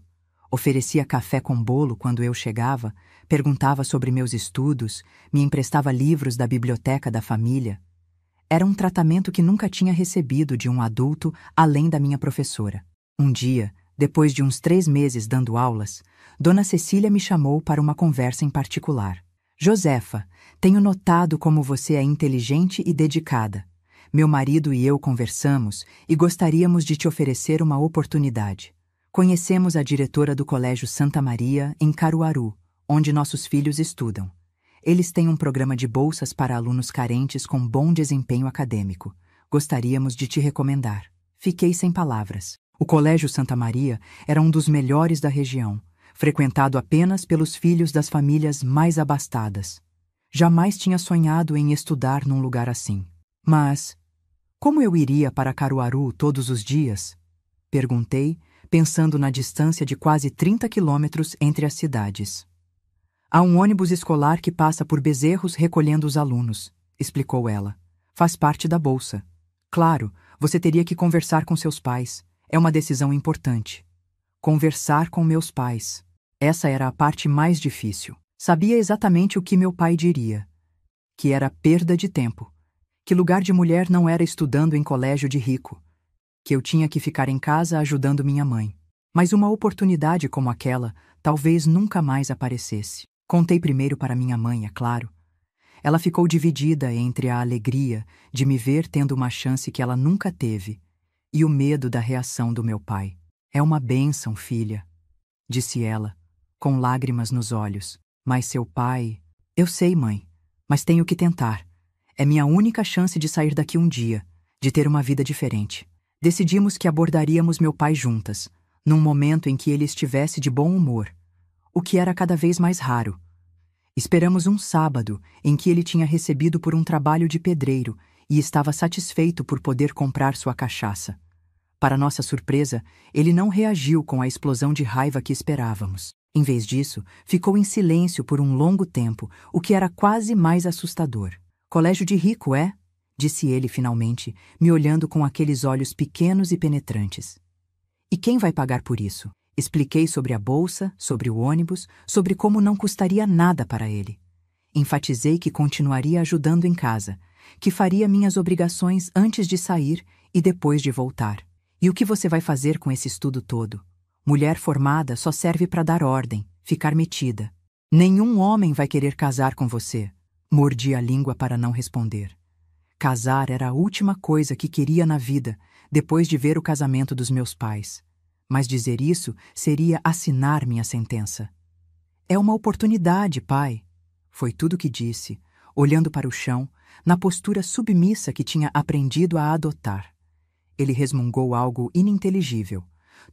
Oferecia café com bolo quando eu chegava, perguntava sobre meus estudos, me emprestava livros da biblioteca da família. Era um tratamento que nunca tinha recebido de um adulto além da minha professora. Um dia, depois de uns 3 meses dando aulas, Dona Cecília me chamou para uma conversa em particular. Josefa, tenho notado como você é inteligente e dedicada. Meu marido e eu conversamos e gostaríamos de te oferecer uma oportunidade. Conhecemos a diretora do Colégio Santa Maria, em Caruaru, onde nossos filhos estudam. Eles têm um programa de bolsas para alunos carentes com bom desempenho acadêmico. Gostaríamos de te recomendar. Fiquei sem palavras. O Colégio Santa Maria era um dos melhores da região, frequentado apenas pelos filhos das famílias mais abastadas. Jamais tinha sonhado em estudar num lugar assim. Mas, como eu iria para Caruaru todos os dias? Perguntei, pensando na distância de quase 30 quilômetros entre as cidades. Há um ônibus escolar que passa por Bezerros recolhendo os alunos, explicou ela. Faz parte da bolsa. Claro, você teria que conversar com seus pais. É uma decisão importante. Conversar com meus pais. Essa era a parte mais difícil. Sabia exatamente o que meu pai diria. Que era perda de tempo. Que lugar de mulher não era estudando em colégio de rico. Que eu tinha que ficar em casa ajudando minha mãe. Mas uma oportunidade como aquela talvez nunca mais aparecesse. Contei primeiro para minha mãe, é claro. Ela ficou dividida entre a alegria de me ver tendo uma chance que ela nunca teve e o medo da reação do meu pai. É uma bênção, filha, disse ela, com lágrimas nos olhos. Mas seu pai... Eu sei, mãe, mas tenho que tentar. É minha única chance de sair daqui um dia, de ter uma vida diferente. Decidimos que abordaríamos meu pai juntas, num momento em que ele estivesse de bom humor, o que era cada vez mais raro. Esperamos um sábado em que ele tinha recebido por um trabalho de pedreiro e estava satisfeito por poder comprar sua cachaça. Para nossa surpresa, ele não reagiu com a explosão de raiva que esperávamos. Em vez disso, ficou em silêncio por um longo tempo, o que era quase mais assustador. Colégio de rico, é? Disse ele finalmente, me olhando com aqueles olhos pequenos e penetrantes. E quem vai pagar por isso? Expliquei sobre a bolsa, sobre o ônibus, sobre como não custaria nada para ele. Enfatizei que continuaria ajudando em casa, que faria minhas obrigações antes de sair e depois de voltar. E o que você vai fazer com esse estudo todo? Mulher formada só serve para dar ordem, ficar metida. Nenhum homem vai querer casar com você. Mordi a língua para não responder. Casar era a última coisa que queria na vida, depois de ver o casamento dos meus pais. Mas dizer isso seria assinar minha sentença. É uma oportunidade, pai. Foi tudo que disse, olhando para o chão, na postura submissa que tinha aprendido a adotar. Ele resmungou algo ininteligível,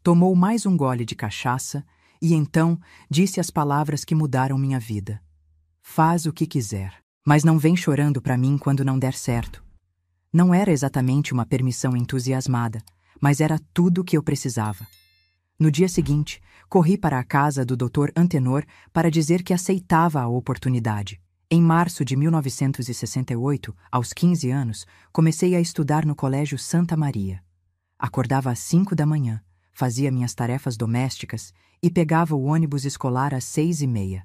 tomou mais um gole de cachaça e então disse as palavras que mudaram minha vida. Faz o que quiser, mas não vem chorando para mim quando não der certo. Não era exatamente uma permissão entusiasmada, mas era tudo o que eu precisava. No dia seguinte, corri para a casa do Dr. Antenor para dizer que aceitava a oportunidade. Em março de 1968, aos 15 anos, comecei a estudar no Colégio Santa Maria. Acordava às 5 da manhã, fazia minhas tarefas domésticas e pegava o ônibus escolar às 6:30.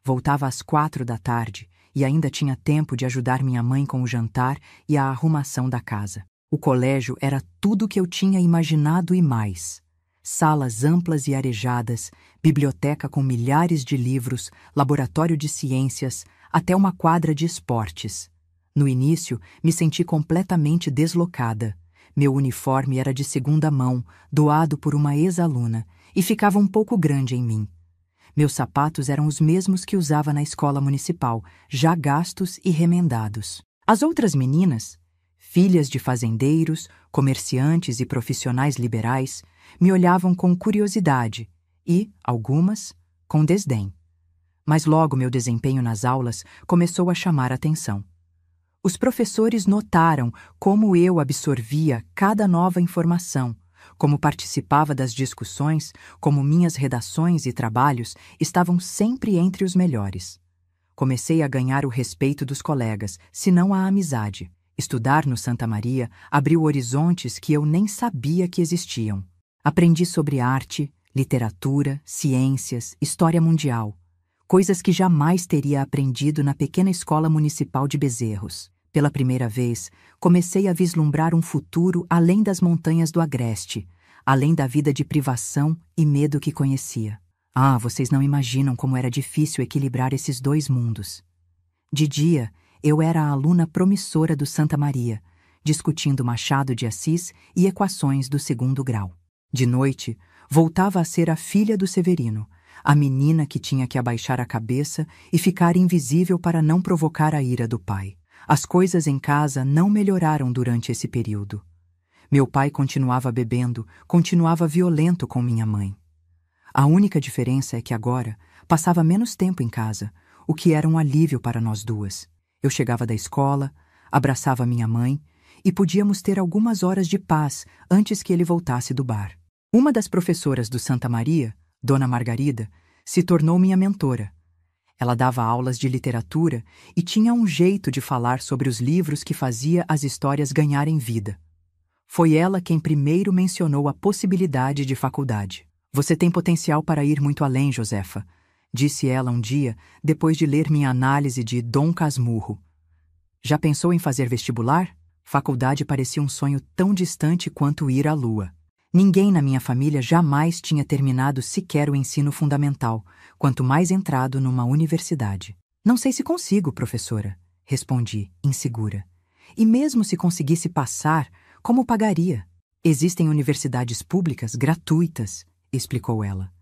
Voltava às 4 da tarde e ainda tinha tempo de ajudar minha mãe com o jantar e a arrumação da casa. O colégio era tudo o que eu tinha imaginado e mais. Salas amplas e arejadas, biblioteca com milhares de livros, laboratório de ciências, até uma quadra de esportes. No início, me senti completamente deslocada. Meu uniforme era de segunda mão, doado por uma ex-aluna, e ficava um pouco grande em mim. Meus sapatos eram os mesmos que usava na escola municipal, já gastos e remendados. As outras meninas, filhas de fazendeiros, comerciantes e profissionais liberais, me olhavam com curiosidade e, algumas, com desdém. Mas logo meu desempenho nas aulas começou a chamar a atenção. Os professores notaram como eu absorvia cada nova informação, como participava das discussões, como minhas redações e trabalhos estavam sempre entre os melhores. Comecei a ganhar o respeito dos colegas, se não a amizade. Estudar no Santa Maria abriu horizontes que eu nem sabia que existiam. Aprendi sobre arte, literatura, ciências, história mundial, coisas que jamais teria aprendido na pequena escola municipal de Bezerros. Pela primeira vez, comecei a vislumbrar um futuro além das montanhas do Agreste, além da vida de privação e medo que conhecia. Ah, vocês não imaginam como era difícil equilibrar esses dois mundos. De dia, eu era a aluna promissora do Santa Maria, discutindo Machado de Assis e equações do segundo grau. De noite, voltava a ser a filha do Severino, a menina que tinha que abaixar a cabeça e ficar invisível para não provocar a ira do pai. As coisas em casa não melhoraram durante esse período. Meu pai continuava bebendo, continuava violento com minha mãe. A única diferença é que agora passava menos tempo em casa, o que era um alívio para nós duas. Eu chegava da escola, abraçava minha mãe e podíamos ter algumas horas de paz antes que ele voltasse do bar. Uma das professoras do Santa Maria, Dona Margarida, se tornou minha mentora. Ela dava aulas de literatura e tinha um jeito de falar sobre os livros que fazia as histórias ganharem vida. Foi ela quem primeiro mencionou a possibilidade de faculdade. Você tem potencial para ir muito além, Josefa, disse ela um dia, depois de ler minha análise de Dom Casmurro. Já pensou em fazer vestibular? Faculdade parecia um sonho tão distante quanto ir à lua. Ninguém na minha família jamais tinha terminado sequer o ensino fundamental, quanto mais entrado numa universidade. Não sei se consigo, professora, respondi, insegura. E mesmo se conseguisse passar, como pagaria? Existem universidades públicas gratuitas, explicou ela.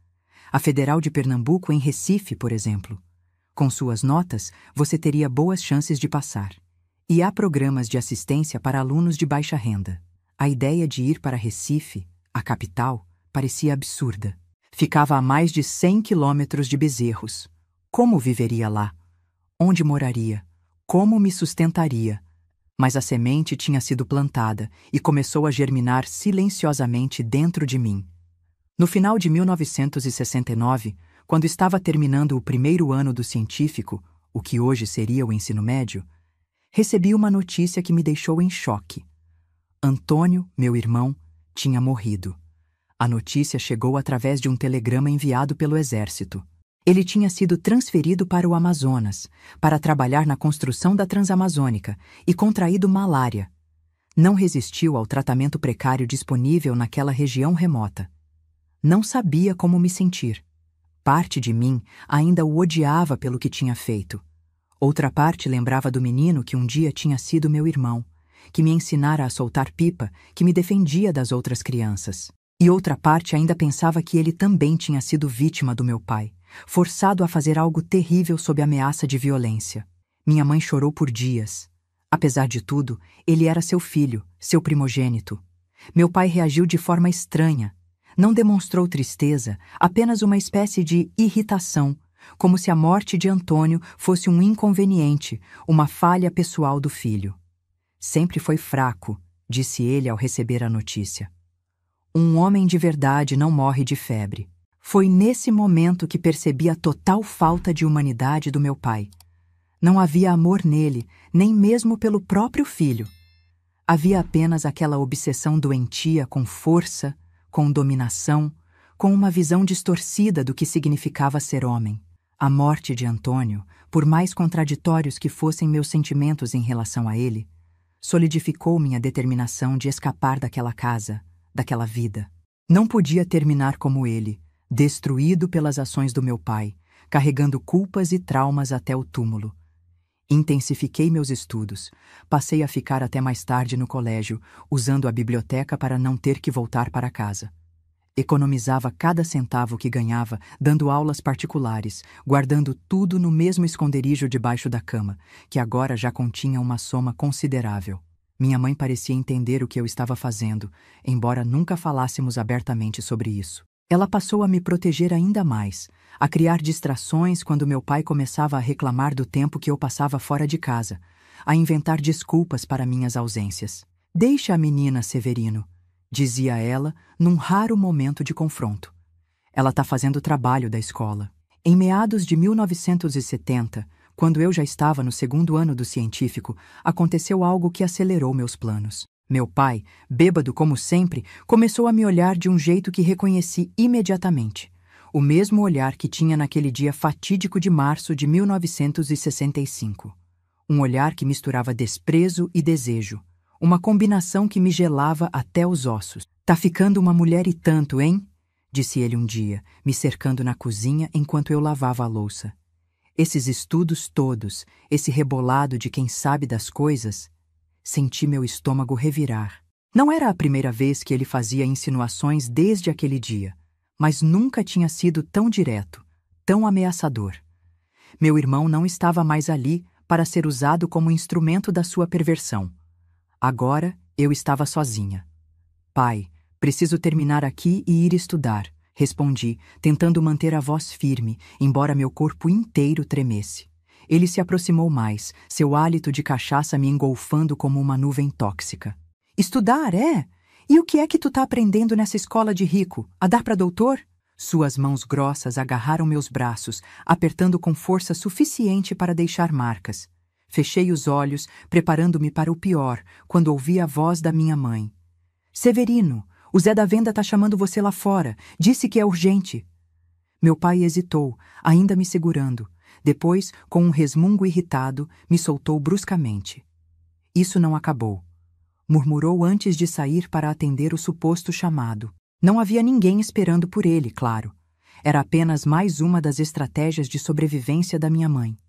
A Federal de Pernambuco em Recife, por exemplo. Com suas notas, você teria boas chances de passar. E há programas de assistência para alunos de baixa renda. A ideia de ir para Recife, a capital, parecia absurda. Ficava a mais de 100 quilômetros de Bezerros. Como viveria lá? Onde moraria? Como me sustentaria? Mas a semente tinha sido plantada e começou a germinar silenciosamente dentro de mim. No final de 1969, quando estava terminando o primeiro ano do científico, o que hoje seria o ensino médio, recebi uma notícia que me deixou em choque. Antônio, meu irmão, tinha morrido. A notícia chegou através de um telegrama enviado pelo Exército. Ele tinha sido transferido para o Amazonas, para trabalhar na construção da Transamazônica, e contraído malária. Não resistiu ao tratamento precário disponível naquela região remota. Não sabia como me sentir. Parte de mim ainda o odiava pelo que tinha feito. Outra parte lembrava do menino que um dia tinha sido meu irmão, que me ensinara a soltar pipa, que me defendia das outras crianças. E outra parte ainda pensava que ele também tinha sido vítima do meu pai, forçado a fazer algo terrível sob ameaça de violência. Minha mãe chorou por dias. Apesar de tudo, ele era seu filho, seu primogênito. Meu pai reagiu de forma estranha. Não demonstrou tristeza, apenas uma espécie de irritação, como se a morte de Antônio fosse um inconveniente, uma falha pessoal do filho. Sempre foi fraco, disse ele ao receber a notícia. Um homem de verdade não morre de febre. Foi nesse momento que percebi a total falta de humanidade do meu pai. Não havia amor nele, nem mesmo pelo próprio filho. Havia apenas aquela obsessão doentia com força, com dominação, com uma visão distorcida do que significava ser homem. A morte de Antônio, por mais contraditórios que fossem meus sentimentos em relação a ele, solidificou minha determinação de escapar daquela casa, daquela vida. Não podia terminar como ele, destruído pelas ações do meu pai, carregando culpas e traumas até o túmulo. Intensifiquei meus estudos. Passei a ficar até mais tarde no colégio, usando a biblioteca para não ter que voltar para casa. Economizava cada centavo que ganhava, dando aulas particulares, guardando tudo no mesmo esconderijo debaixo da cama, que agora já continha uma soma considerável. Minha mãe parecia entender o que eu estava fazendo, embora nunca falássemos abertamente sobre isso. Ela passou a me proteger ainda mais, a criar distrações quando meu pai começava a reclamar do tempo que eu passava fora de casa, a inventar desculpas para minhas ausências. "Deixa a menina, Severino", dizia ela num raro momento de confronto. "Ela está fazendo o trabalho da escola." Em meados de 1970, quando eu já estava no segundo ano do científico, aconteceu algo que acelerou meus planos. Meu pai, bêbado como sempre, começou a me olhar de um jeito que reconheci imediatamente. O mesmo olhar que tinha naquele dia fatídico de março de 1965. Um olhar que misturava desprezo e desejo. Uma combinação que me gelava até os ossos. "Tá ficando uma mulher e tanto, hein?" disse ele um dia, me cercando na cozinha enquanto eu lavava a louça. Esses estudos todos, esse rebolado de quem sabe das coisas, senti meu estômago revirar. Não era a primeira vez que ele fazia insinuações desde aquele dia, mas nunca tinha sido tão direto, tão ameaçador. Meu irmão não estava mais ali para ser usado como instrumento da sua perversão. Agora eu estava sozinha. "Pai, preciso terminar aqui e ir estudar", respondi, tentando manter a voz firme, embora meu corpo inteiro tremesse. Ele se aproximou mais, seu hálito de cachaça me engolfando como uma nuvem tóxica. "Estudar, é? E o que é que tu tá aprendendo nessa escola de rico? A dar para doutor?" Suas mãos grossas agarraram meus braços, apertando com força suficiente para deixar marcas. Fechei os olhos, preparando-me para o pior, quando ouvi a voz da minha mãe. "Severino, o Zé da Venda tá chamando você lá fora. Disse que é urgente." Meu pai hesitou, ainda me segurando. Depois, com um resmungo irritado, me soltou bruscamente. "Isso não acabou", murmurou antes de sair para atender o suposto chamado. Não havia ninguém esperando por ele, claro. Era apenas mais uma das estratégias de sobrevivência da minha mãe.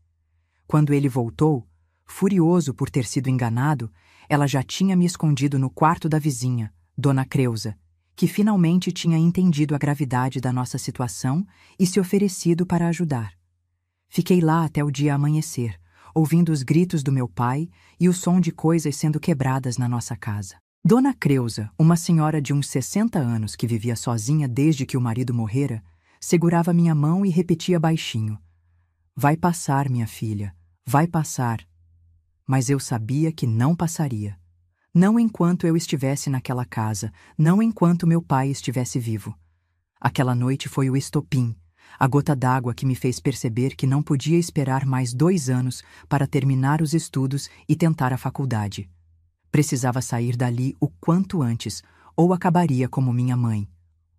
Quando ele voltou, furioso por ter sido enganado, ela já tinha me escondido no quarto da vizinha, Dona Creusa, que finalmente tinha entendido a gravidade da nossa situação e se oferecido para ajudar. Fiquei lá até o dia amanhecer, ouvindo os gritos do meu pai e o som de coisas sendo quebradas na nossa casa. Dona Creusa, uma senhora de uns 60 anos que vivia sozinha desde que o marido morrera, segurava minha mão e repetia baixinho: "Vai passar, minha filha, vai passar." Mas eu sabia que não passaria. Não enquanto eu estivesse naquela casa, não enquanto meu pai estivesse vivo. Aquela noite foi o estopim, a gota d'água que me fez perceber que não podia esperar mais 2 anos para terminar os estudos e tentar a faculdade. Precisava sair dali o quanto antes, ou acabaria como minha mãe.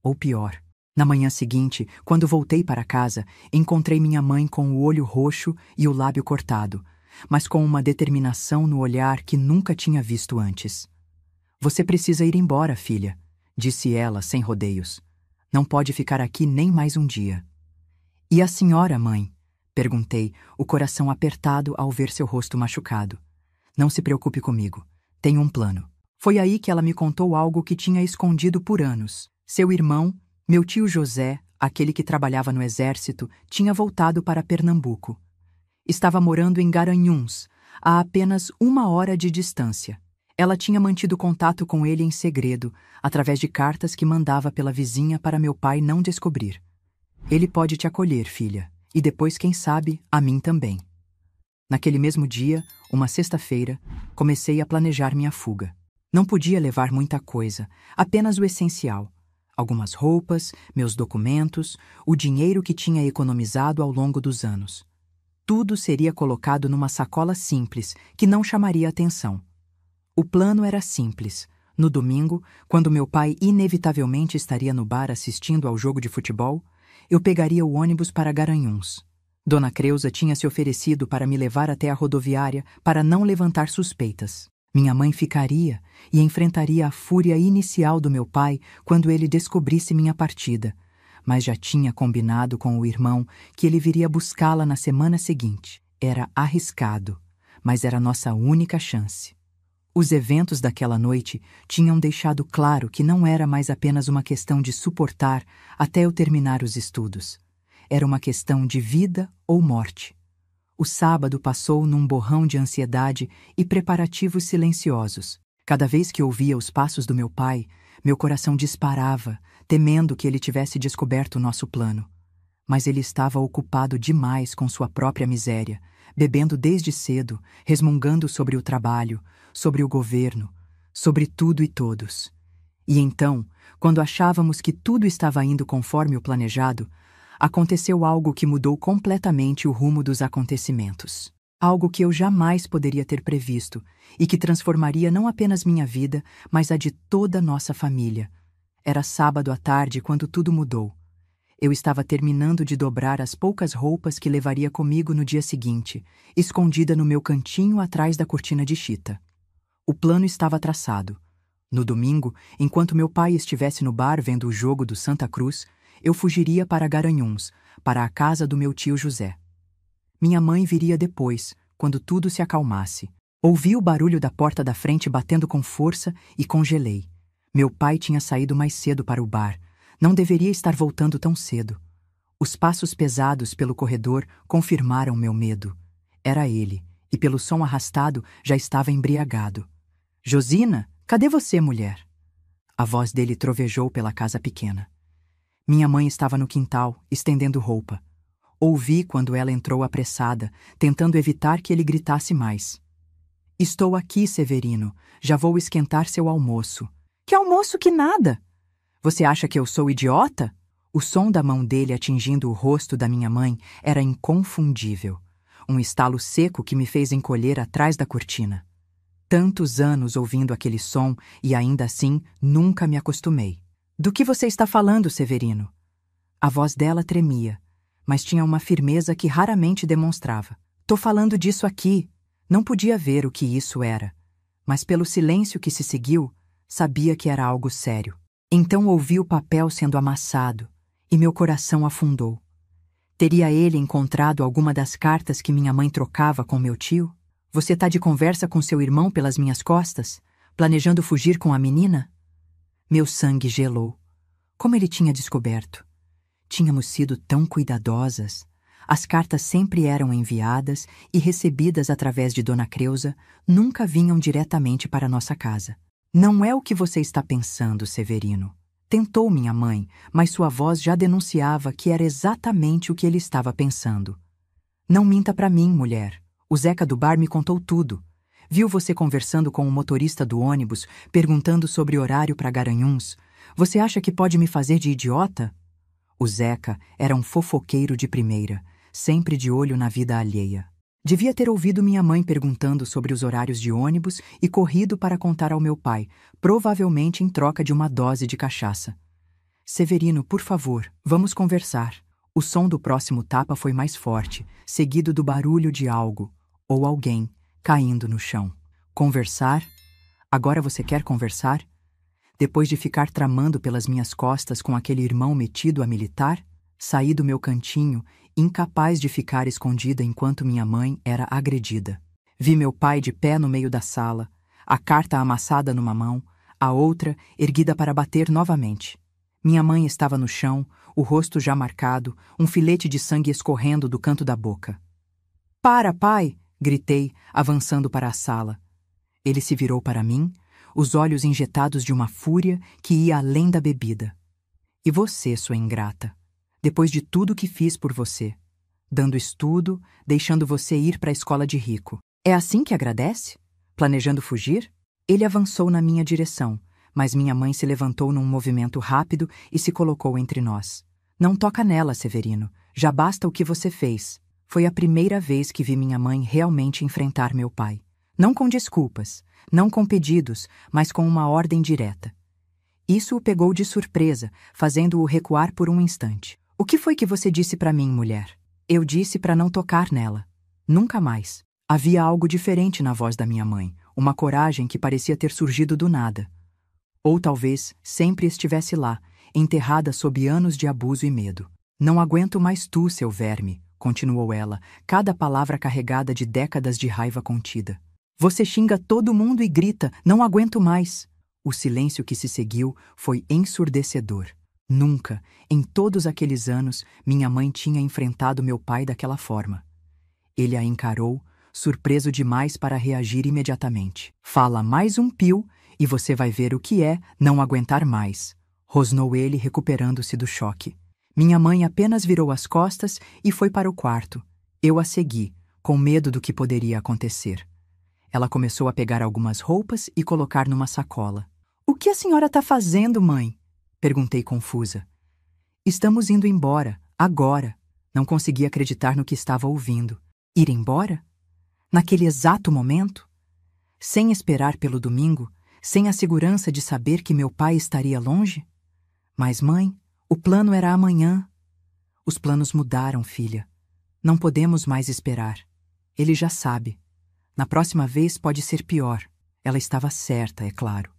Ou pior. Na manhã seguinte, quando voltei para casa, encontrei minha mãe com o olho roxo e o lábio cortado, mas com uma determinação no olhar que nunca tinha visto antes. "Você precisa ir embora, filha", disse ela sem rodeios. "Não pode ficar aqui nem mais um dia." "E a senhora, mãe?", perguntei, o coração apertado ao ver seu rosto machucado. "Não se preocupe comigo. Tenho um plano." Foi aí que ela me contou algo que tinha escondido por anos. Seu irmão, meu tio José, aquele que trabalhava no exército, tinha voltado para Pernambuco. Estava morando em Garanhuns, a apenas 1 hora de distância. Ela tinha mantido contato com ele em segredo, através de cartas que mandava pela vizinha para meu pai não descobrir. "Ele pode te acolher, filha, e depois, quem sabe, a mim também." Naquele mesmo dia, uma sexta-feira, comecei a planejar minha fuga. Não podia levar muita coisa, apenas o essencial. Algumas roupas, meus documentos, o dinheiro que tinha economizado ao longo dos anos. Tudo seria colocado numa sacola simples, que não chamaria atenção. O plano era simples. No domingo, quando meu pai inevitavelmente estaria no bar assistindo ao jogo de futebol, eu pegaria o ônibus para Garanhuns. Dona Creusa tinha se oferecido para me levar até a rodoviária para não levantar suspeitas. Minha mãe ficaria e enfrentaria a fúria inicial do meu pai quando ele descobrisse minha partida, mas já tinha combinado com o irmão que ele viria buscá-la na semana seguinte. Era arriscado, mas era nossa única chance. Os eventos daquela noite tinham deixado claro que não era mais apenas uma questão de suportar até eu terminar os estudos. Era uma questão de vida ou morte. O sábado passou num borrão de ansiedade e preparativos silenciosos. Cada vez que ouvia os passos do meu pai, meu coração disparava, temendo que ele tivesse descoberto o nosso plano. Mas ele estava ocupado demais com sua própria miséria, bebendo desde cedo, resmungando sobre o trabalho, sobre o governo, sobre tudo e todos. E então, quando achávamos que tudo estava indo conforme o planejado, aconteceu algo que mudou completamente o rumo dos acontecimentos. Algo que eu jamais poderia ter previsto e que transformaria não apenas minha vida, mas a de toda a nossa família. Era sábado à tarde quando tudo mudou. Eu estava terminando de dobrar as poucas roupas que levaria comigo no dia seguinte, escondida no meu cantinho atrás da cortina de chita. O plano estava traçado. No domingo, enquanto meu pai estivesse no bar vendo o jogo do Santa Cruz, eu fugiria para Garanhuns, para a casa do meu tio José. Minha mãe viria depois, quando tudo se acalmasse. Ouvi o barulho da porta da frente batendo com força e congelei. Meu pai tinha saído mais cedo para o bar. Não deveria estar voltando tão cedo. Os passos pesados pelo corredor confirmaram meu medo. Era ele, e pelo som arrastado já estava embriagado. "Josina, cadê você, mulher?" A voz dele trovejou pela casa pequena. Minha mãe estava no quintal, estendendo roupa. Ouvi quando ela entrou apressada, tentando evitar que ele gritasse mais. "Estou aqui, Severino. Já vou esquentar seu almoço." "Que almoço que nada! Você acha que eu sou idiota?" O som da mão dele atingindo o rosto da minha mãe era inconfundível. Um estalo seco que me fez encolher atrás da cortina. Tantos anos ouvindo aquele som e ainda assim nunca me acostumei. "Do que você está falando, Severino?" A voz dela tremia, mas tinha uma firmeza que raramente demonstrava. "Tô falando disso aqui." Não podia ver o que isso era, mas pelo silêncio que se seguiu, sabia que era algo sério. Então ouvi o papel sendo amassado e meu coração afundou. Teria ele encontrado alguma das cartas que minha mãe trocava com meu tio? "Você tá de conversa com seu irmão pelas minhas costas, planejando fugir com a menina?" Meu sangue gelou. Como ele tinha descoberto? Tínhamos sido tão cuidadosas. As cartas sempre eram enviadas e recebidas através de Dona Creusa, nunca vinham diretamente para nossa casa. "Não é o que você está pensando, Severino." Tentou minha mãe, mas sua voz já denunciava que era exatamente o que ele estava pensando. "Não minta para mim, mulher. O Zeca do bar me contou tudo. Viu você conversando com o motorista do ônibus, perguntando sobre horário para Garanhuns. Você acha que pode me fazer de idiota?" O Zeca era um fofoqueiro de primeira, sempre de olho na vida alheia. Devia ter ouvido minha mãe perguntando sobre os horários de ônibus e corrido para contar ao meu pai, provavelmente em troca de uma dose de cachaça. "Severino, por favor, vamos conversar." O som do próximo tapa foi mais forte, seguido do barulho de algo, ou alguém, caindo no chão. "Conversar? Agora você quer conversar? Depois de ficar tramando pelas minhas costas com aquele irmão metido a militar?" Saí do meu cantinho, incapaz de ficar escondida enquanto minha mãe era agredida. Vi meu pai de pé no meio da sala, a carta amassada numa mão, a outra erguida para bater novamente. Minha mãe estava no chão, o rosto já marcado, um filete de sangue escorrendo do canto da boca. "Para, pai!" gritei, avançando para a sala. Ele se virou para mim, os olhos injetados de uma fúria que ia além da bebida. "E você, sua ingrata? Depois de tudo que fiz por você, dando estudo, deixando você ir para a escola de rico. É assim que agradece? Planejando fugir?" Ele avançou na minha direção, mas minha mãe se levantou num movimento rápido e se colocou entre nós. "Não toca nela, Severino. Já basta o que você fez." Foi a primeira vez que vi minha mãe realmente enfrentar meu pai. Não com desculpas, não com pedidos, mas com uma ordem direta. Isso o pegou de surpresa, fazendo-o recuar por um instante. "O que foi que você disse para mim, mulher?" Eu disse para não tocar nela. Nunca mais. Havia algo diferente na voz da minha mãe, uma coragem que parecia ter surgido do nada. Ou talvez sempre estivesse lá, enterrada sob anos de abuso e medo. Não aguento mais tu, seu verme, continuou ela, cada palavra carregada de décadas de raiva contida. Você xinga todo mundo e grita, não aguento mais. O silêncio que se seguiu foi ensurdecedor. Nunca, em todos aqueles anos, minha mãe tinha enfrentado meu pai daquela forma. Ele a encarou, surpreso demais para reagir imediatamente. Fala mais um pio e você vai ver o que é não aguentar mais, rosnou ele, recuperando-se do choque. Minha mãe apenas virou as costas e foi para o quarto. Eu a segui, com medo do que poderia acontecer. Ela começou a pegar algumas roupas e colocar numa sacola. O que a senhora está fazendo, mãe? Perguntei confusa. Estamos indo embora, agora. Não consegui acreditar no que estava ouvindo. Ir embora? Naquele exato momento? Sem esperar pelo domingo, sem a segurança de saber que meu pai estaria longe? Mas, mãe, o plano era amanhã. Os planos mudaram, filha. Não podemos mais esperar. Ele já sabe. Na próxima vez pode ser pior. Ela estava certa, é claro.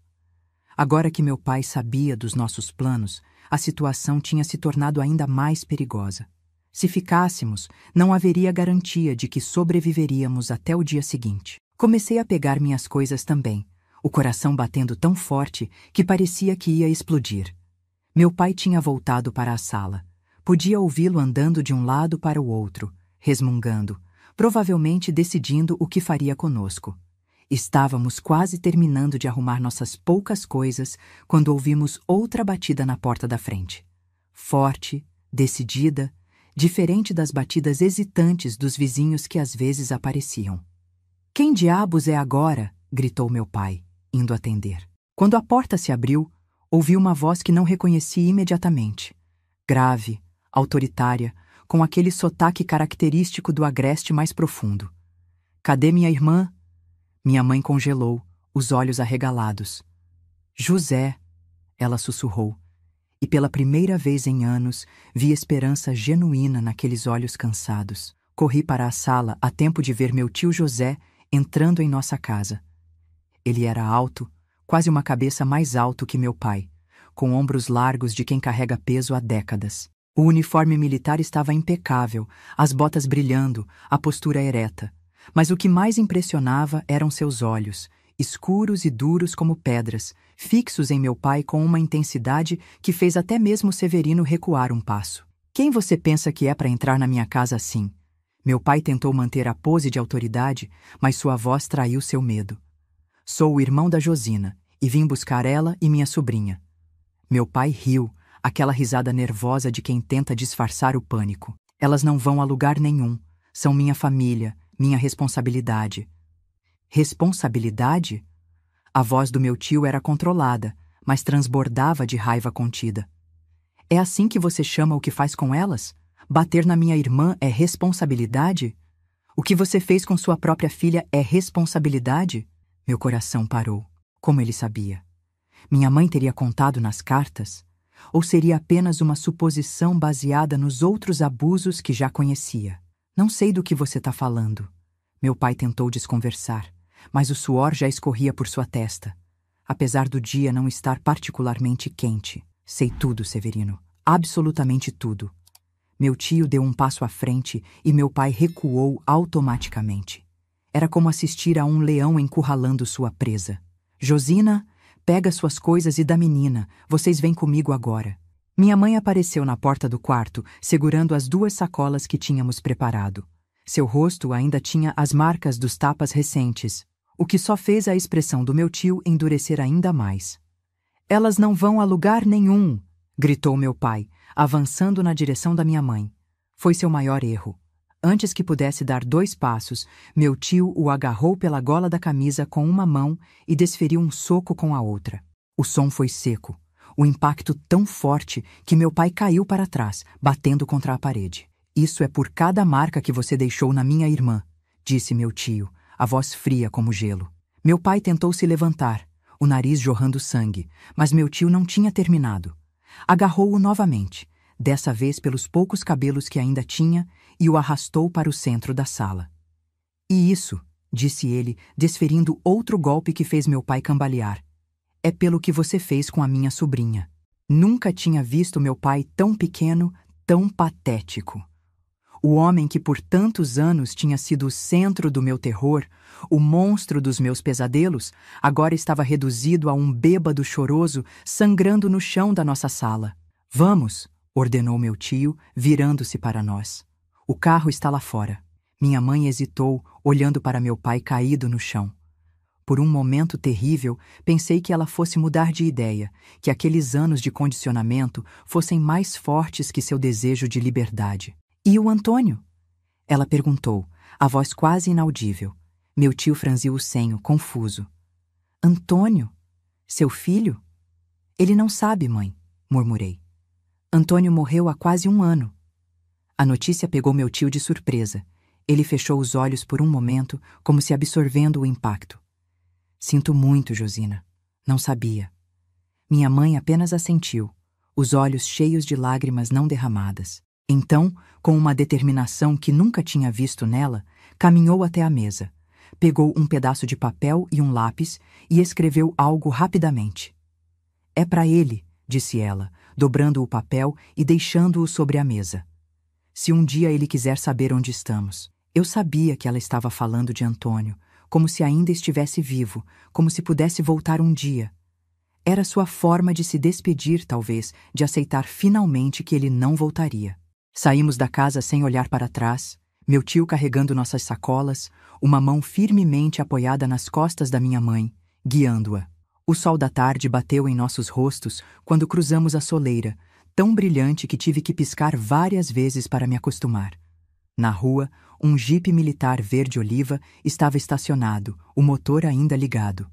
Agora que meu pai sabia dos nossos planos, a situação tinha se tornado ainda mais perigosa. Se ficássemos, não haveria garantia de que sobreviveríamos até o dia seguinte. Comecei a pegar minhas coisas também, o coração batendo tão forte que parecia que ia explodir. Meu pai tinha voltado para a sala. Podia ouvi-lo andando de um lado para o outro, resmungando, provavelmente decidindo o que faria conosco. Estávamos quase terminando de arrumar nossas poucas coisas quando ouvimos outra batida na porta da frente. Forte, decidida, diferente das batidas hesitantes dos vizinhos que às vezes apareciam. Quem diabos é agora? Gritou meu pai, indo atender. Quando a porta se abriu, ouvi uma voz que não reconheci imediatamente. Grave, autoritária, com aquele sotaque característico do agreste mais profundo. Cadê minha irmã? Minha mãe congelou, os olhos arregalados. José, ela sussurrou, e pela primeira vez em anos vi esperança genuína naqueles olhos cansados. Corri para a sala a tempo de ver meu tio José entrando em nossa casa. Ele era alto, quase uma cabeça mais alto que meu pai, com ombros largos de quem carrega peso há décadas. O uniforme militar estava impecável, as botas brilhando, a postura ereta. Mas o que mais impressionava eram seus olhos, escuros e duros como pedras, fixos em meu pai com uma intensidade que fez até mesmo Severino recuar um passo. Quem você pensa que é para entrar na minha casa assim? Meu pai tentou manter a pose de autoridade, mas sua voz traiu seu medo. Sou o irmão da Josina, e vim buscar ela e minha sobrinha. Meu pai riu, aquela risada nervosa de quem tenta disfarçar o pânico. Elas não vão a lugar nenhum, são minha família, minha responsabilidade. Responsabilidade? A voz do meu tio era controlada, mas transbordava de raiva contida. É assim que você chama o que faz com elas? Bater na minha irmã é responsabilidade? O que você fez com sua própria filha é responsabilidade? Meu coração parou. Como ele sabia? Minha mãe teria contado nas cartas? Ou seria apenas uma suposição baseada nos outros abusos que já conhecia? Não sei do que você está falando. Meu pai tentou desconversar, mas o suor já escorria por sua testa. Apesar do dia não estar particularmente quente. Sei tudo, Severino. Absolutamente tudo. Meu tio deu um passo à frente e meu pai recuou automaticamente. Era como assistir a um leão encurralando sua presa. Josina, pega suas coisas e da menina. Vocês vêm comigo agora. Minha mãe apareceu na porta do quarto, segurando as 2 sacolas que tínhamos preparado. Seu rosto ainda tinha as marcas dos tapas recentes, o que só fez a expressão do meu tio endurecer ainda mais. Elas não vão a lugar nenhum, gritou meu pai, avançando na direção da minha mãe. Foi seu maior erro. Antes que pudesse dar 2 passos, meu tio o agarrou pela gola da camisa com uma mão e desferiu um soco com a outra. O som foi seco. O impacto tão forte que meu pai caiu para trás, batendo contra a parede. Isso é por cada marca que você deixou na minha irmã, disse meu tio, a voz fria como gelo. Meu pai tentou se levantar, o nariz jorrando sangue, mas meu tio não tinha terminado. Agarrou-o novamente, dessa vez pelos poucos cabelos que ainda tinha, e o arrastou para o centro da sala. "E isso", disse ele, desferindo outro golpe que fez meu pai cambalear, "é pelo que você fez com a minha sobrinha." Nunca tinha visto meu pai tão pequeno, tão patético. O homem que por tantos anos tinha sido o centro do meu terror, o monstro dos meus pesadelos, agora estava reduzido a um bêbado choroso sangrando no chão da nossa sala. "Vamos", ordenou meu tio, virando-se para nós. "O carro está lá fora." Minha mãe hesitou, olhando para meu pai caído no chão. Por um momento terrível, pensei que ela fosse mudar de ideia, que aqueles anos de condicionamento fossem mais fortes que seu desejo de liberdade. "E o Antônio?" ela perguntou, a voz quase inaudível. Meu tio franziu o senho, confuso. "Antônio? Seu filho?" "Ele não sabe, mãe", murmurei. "Antônio morreu há quase 1 ano." A notícia pegou meu tio de surpresa. Ele fechou os olhos por um momento, como se absorvendo o impacto. "Sinto muito, Josina. Não sabia." Minha mãe apenas assentiu, os olhos cheios de lágrimas não derramadas. Então, com uma determinação que nunca tinha visto nela, caminhou até a mesa, pegou um pedaço de papel e um lápis e escreveu algo rapidamente. "É para ele", disse ela, dobrando o papel e deixando-o sobre a mesa. "Se um dia ele quiser saber onde estamos." Eu sabia que ela estava falando de Antônio, como se ainda estivesse vivo, como se pudesse voltar um dia. Era sua forma de se despedir, talvez, de aceitar finalmente que ele não voltaria. Saímos da casa sem olhar para trás, meu tio carregando nossas sacolas, uma mão firmemente apoiada nas costas da minha mãe, guiando-a. O sol da tarde bateu em nossos rostos quando cruzamos a soleira, tão brilhante que tive que piscar várias vezes para me acostumar. Na rua, um jipe militar verde-oliva estava estacionado, o motor ainda ligado.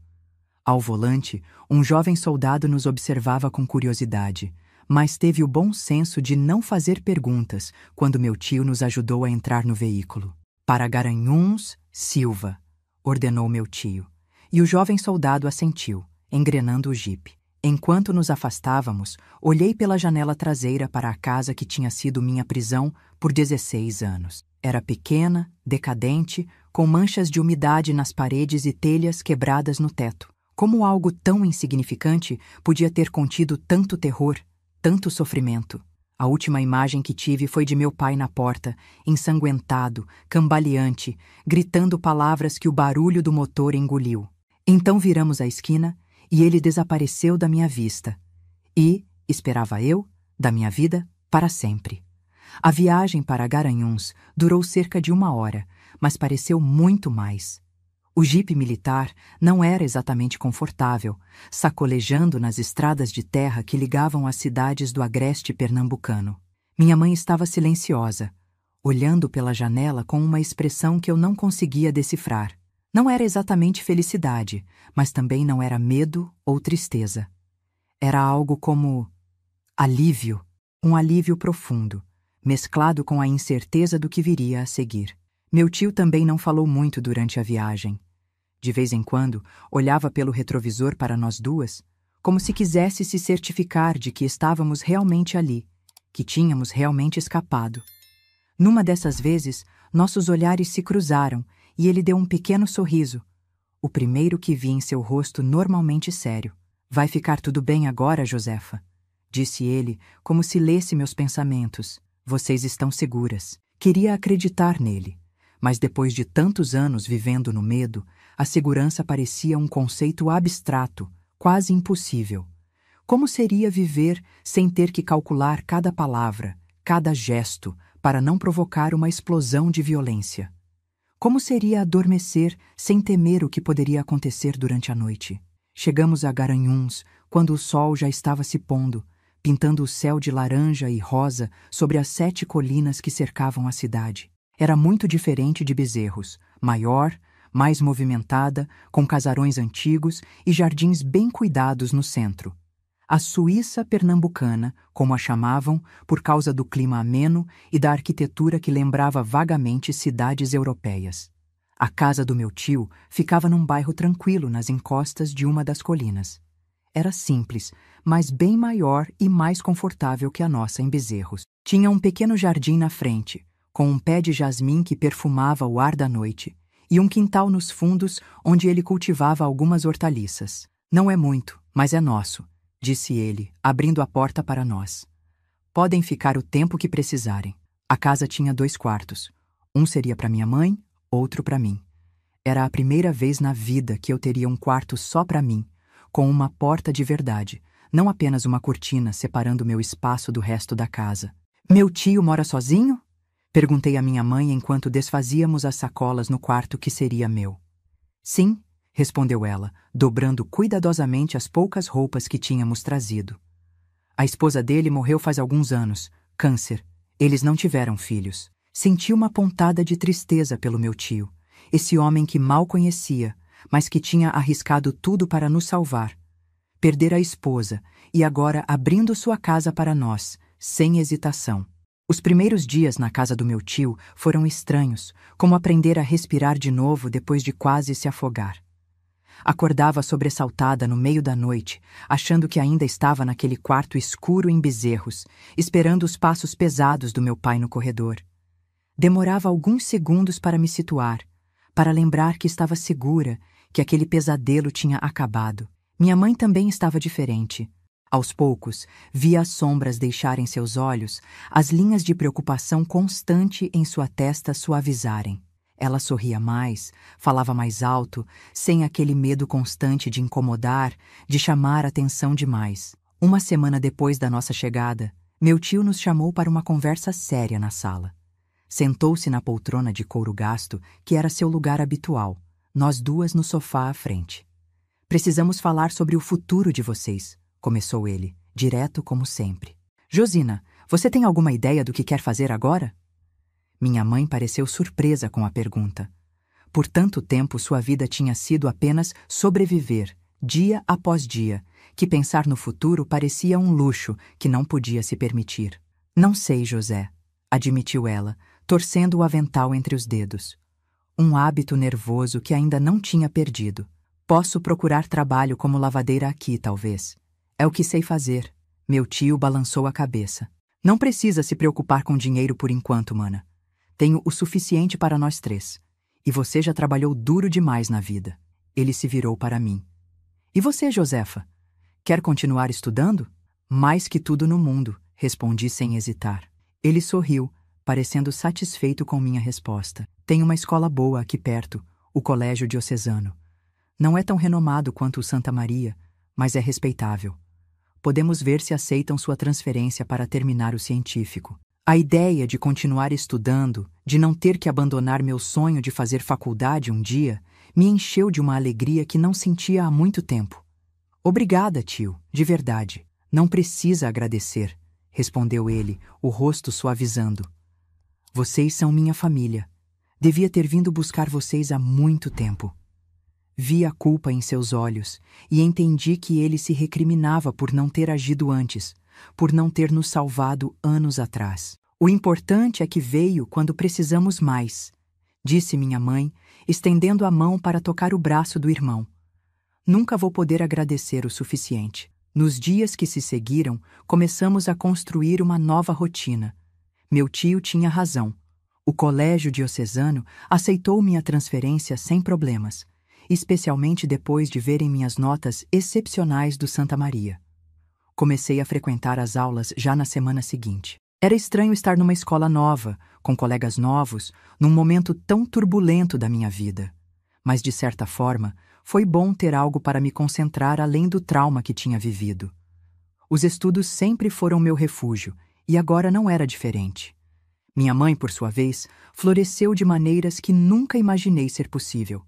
Ao volante, um jovem soldado nos observava com curiosidade, mas teve o bom senso de não fazer perguntas quando meu tio nos ajudou a entrar no veículo. "Para Garanhuns, Silva", ordenou meu tio, e o jovem soldado assentiu, engrenando o jipe. Enquanto nos afastávamos, olhei pela janela traseira para a casa que tinha sido minha prisão por 16 anos. Era pequena, decadente, com manchas de umidade nas paredes e telhas quebradas no teto. Como algo tão insignificante podia ter contido tanto terror, tanto sofrimento? A última imagem que tive foi de meu pai na porta, ensanguentado, cambaleante, gritando palavras que o barulho do motor engoliu. Então viramos a esquina e ele desapareceu da minha vista. E, esperava eu, da minha vida, para sempre. A viagem para Garanhuns durou cerca de 1 hora, mas pareceu muito mais. O jipe militar não era exatamente confortável, sacolejando nas estradas de terra que ligavam as cidades do agreste pernambucano. Minha mãe estava silenciosa, olhando pela janela com uma expressão que eu não conseguia decifrar. Não era exatamente felicidade, mas também não era medo ou tristeza. Era algo como alívio, um alívio profundo, mesclado com a incerteza do que viria a seguir. Meu tio também não falou muito durante a viagem. De vez em quando, olhava pelo retrovisor para nós duas, como se quisesse se certificar de que estávamos realmente ali, que tínhamos realmente escapado. Numa dessas vezes, nossos olhares se cruzaram e ele deu um pequeno sorriso, o primeiro que vi em seu rosto normalmente sério. "Vai ficar tudo bem agora, Josefa?", disse ele, como se lesse meus pensamentos. "Vocês estão seguras." Queria acreditar nele, mas depois de tantos anos vivendo no medo, a segurança parecia um conceito abstrato, quase impossível. Como seria viver sem ter que calcular cada palavra, cada gesto, para não provocar uma explosão de violência? Como seria adormecer sem temer o que poderia acontecer durante a noite? Chegamos a Garanhuns quando o sol já estava se pondo, pintando o céu de laranja e rosa sobre as 7 colinas que cercavam a cidade. Era muito diferente de Bezerros, maior, mais movimentada, com casarões antigos e jardins bem cuidados no centro. A Suíça pernambucana, como a chamavam, por causa do clima ameno e da arquitetura que lembrava vagamente cidades europeias. A casa do meu tio ficava num bairro tranquilo nas encostas de uma das colinas. Era simples, mas bem maior e mais confortável que a nossa em Bezerros. Tinha um pequeno jardim na frente, com um pé de jasmim que perfumava o ar da noite, e um quintal nos fundos onde ele cultivava algumas hortaliças. Não é muito, mas é nosso, disse ele, abrindo a porta para nós. Podem ficar o tempo que precisarem. A casa tinha 2 quartos. Um seria para minha mãe, outro para mim. Era a primeira vez na vida que eu teria um quarto só para mim, com uma porta de verdade, não apenas uma cortina separando meu espaço do resto da casa. Meu tio mora sozinho? Perguntei à minha mãe enquanto desfazíamos as sacolas no quarto que seria meu. Sim, respondeu ela, dobrando cuidadosamente as poucas roupas que tínhamos trazido. A esposa dele morreu faz alguns anos, câncer. Eles não tiveram filhos. Senti uma pontada de tristeza pelo meu tio, esse homem que mal conhecia, mas que tinha arriscado tudo para nos salvar. Perder a esposa e agora abrindo sua casa para nós, sem hesitação. Os primeiros dias na casa do meu tio foram estranhos, como aprender a respirar de novo depois de quase se afogar. Acordava sobressaltada no meio da noite, achando que ainda estava naquele quarto escuro em Bezerros, esperando os passos pesados do meu pai no corredor. Demorava alguns segundos para me situar, para lembrar que estava segura, que aquele pesadelo tinha acabado. Minha mãe também estava diferente. Aos poucos, via as sombras deixarem seus olhos, as linhas de preocupação constante em sua testa suavizarem. Ela sorria mais, falava mais alto, sem aquele medo constante de incomodar, de chamar atenção demais. Uma semana depois da nossa chegada, meu tio nos chamou para uma conversa séria na sala. Sentou-se na poltrona de couro gasto, que era seu lugar habitual, nós duas no sofá à frente. Precisamos falar sobre o futuro de vocês, começou ele, direto como sempre. Josina, você tem alguma ideia do que quer fazer agora? Minha mãe pareceu surpresa com a pergunta. Por tanto tempo sua vida tinha sido apenas sobreviver, dia após dia, que pensar no futuro parecia um luxo que não podia se permitir. Não sei, José, admitiu ela, torcendo o avental entre os dedos. Um hábito nervoso que ainda não tinha perdido. Posso procurar trabalho como lavadeira aqui, talvez. É o que sei fazer. Meu tio balançou a cabeça. Não precisa se preocupar com dinheiro por enquanto, mana. Tenho o suficiente para nós 3. E você já trabalhou duro demais na vida. Ele se virou para mim. E você, Josefa? Quer continuar estudando? Mais que tudo no mundo, respondi sem hesitar. Ele sorriu, parecendo satisfeito com minha resposta. Tem uma escola boa aqui perto, o Colégio Diocesano. Não é tão renomado quanto o Santa Maria, mas é respeitável. Podemos ver se aceitam sua transferência para terminar o científico. A ideia de continuar estudando, de não ter que abandonar meu sonho de fazer faculdade um dia, me encheu de uma alegria que não sentia há muito tempo. Obrigada, tio, de verdade. Não precisa agradecer, respondeu ele, o rosto suavizando. Vocês são minha família. Devia ter vindo buscar vocês há muito tempo. Vi a culpa em seus olhos e entendi que ele se recriminava por não ter agido antes, por não ter nos salvado anos atrás. O importante é que veio quando precisamos mais, disse minha mãe, estendendo a mão para tocar o braço do irmão. Nunca vou poder agradecer o suficiente. Nos dias que se seguiram, começamos a construir uma nova rotina. Meu tio tinha razão. O Colégio Diocesano aceitou minha transferência sem problemas, especialmente depois de verem minhas notas excepcionais do Santa Maria. Comecei a frequentar as aulas já na semana seguinte. Era estranho estar numa escola nova, com colegas novos, num momento tão turbulento da minha vida. Mas, de certa forma, foi bom ter algo para me concentrar além do trauma que tinha vivido. Os estudos sempre foram meu refúgio, e agora não era diferente. Minha mãe, por sua vez, floresceu de maneiras que nunca imaginei ser possível.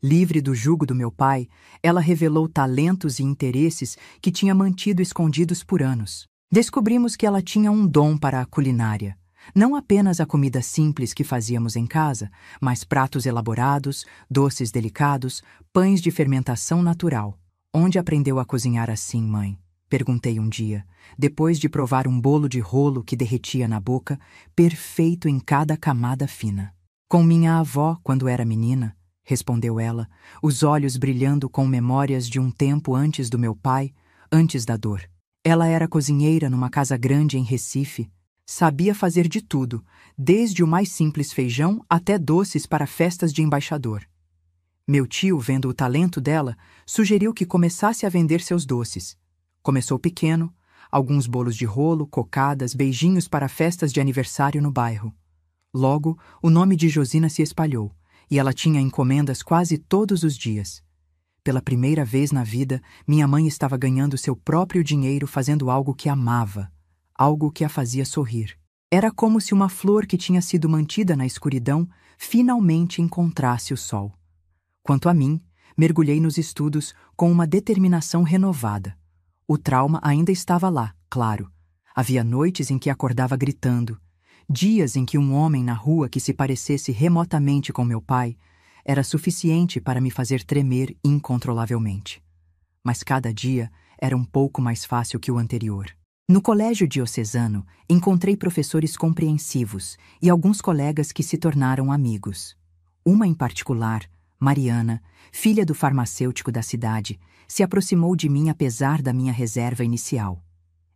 Livre do jugo do meu pai, ela revelou talentos e interesses que tinha mantido escondidos por anos. Descobrimos que ela tinha um dom para a culinária. Não apenas a comida simples que fazíamos em casa, mas pratos elaborados, doces delicados, pães de fermentação natural. Onde aprendeu a cozinhar assim, mãe? Perguntei um dia, depois de provar um bolo de rolo que derretia na boca, perfeito em cada camada fina. Com minha avó, quando era menina, respondeu ela, os olhos brilhando com memórias de um tempo antes do meu pai, antes da dor. Ela era cozinheira numa casa grande em Recife, Sabia fazer de tudo, desde o mais simples feijão até doces para festas de embaixador. Meu tio, vendo o talento dela, sugeriu que começasse a vender seus doces. Começou pequeno, alguns bolos de rolo, cocadas, beijinhos para festas de aniversário no bairro. Logo, o nome de Josina se espalhou, e ela tinha encomendas quase todos os dias. Pela primeira vez na vida, minha mãe estava ganhando seu próprio dinheiro fazendo algo que amava, algo que a fazia sorrir. Era como se uma flor que tinha sido mantida na escuridão finalmente encontrasse o sol. Quanto a mim, mergulhei nos estudos com uma determinação renovada. O trauma ainda estava lá, claro. Havia noites em que acordava gritando, dias em que um homem na rua que se parecesse remotamente com meu pai era suficiente para me fazer tremer incontrolavelmente. Mas cada dia era um pouco mais fácil que o anterior. No colégio diocesano, encontrei professores compreensivos e alguns colegas que se tornaram amigos. Uma em particular, Mariana, filha do farmacêutico da cidade, se aproximou de mim apesar da minha reserva inicial.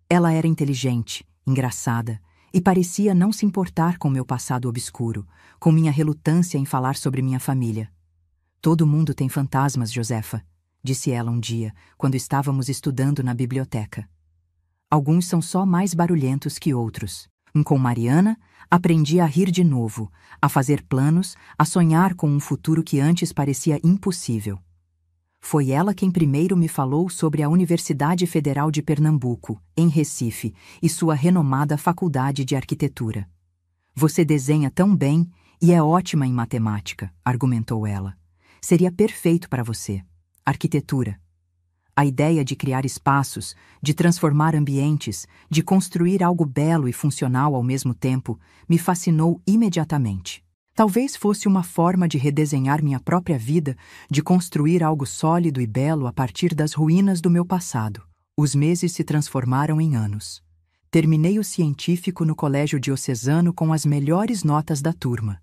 Ela era inteligente, engraçada e parecia não se importar com meu passado obscuro, com minha relutância em falar sobre minha família. Todo mundo tem fantasmas, Josefa, disse ela um dia, quando estávamos estudando na biblioteca. Alguns são só mais barulhentos que outros. Com Mariana, aprendi a rir de novo, a fazer planos, a sonhar com um futuro que antes parecia impossível. Foi ela quem primeiro me falou sobre a Universidade Federal de Pernambuco, em Recife, e sua renomada Faculdade de Arquitetura. Você desenha tão bem e é ótima em matemática, argumentou ela. Seria perfeito para você. Arquitetura. A ideia de criar espaços, de transformar ambientes, de construir algo belo e funcional ao mesmo tempo, me fascinou imediatamente. Talvez fosse uma forma de redesenhar minha própria vida, de construir algo sólido e belo a partir das ruínas do meu passado. Os meses se transformaram em anos. Terminei o científico no colégio diocesano com as melhores notas da turma.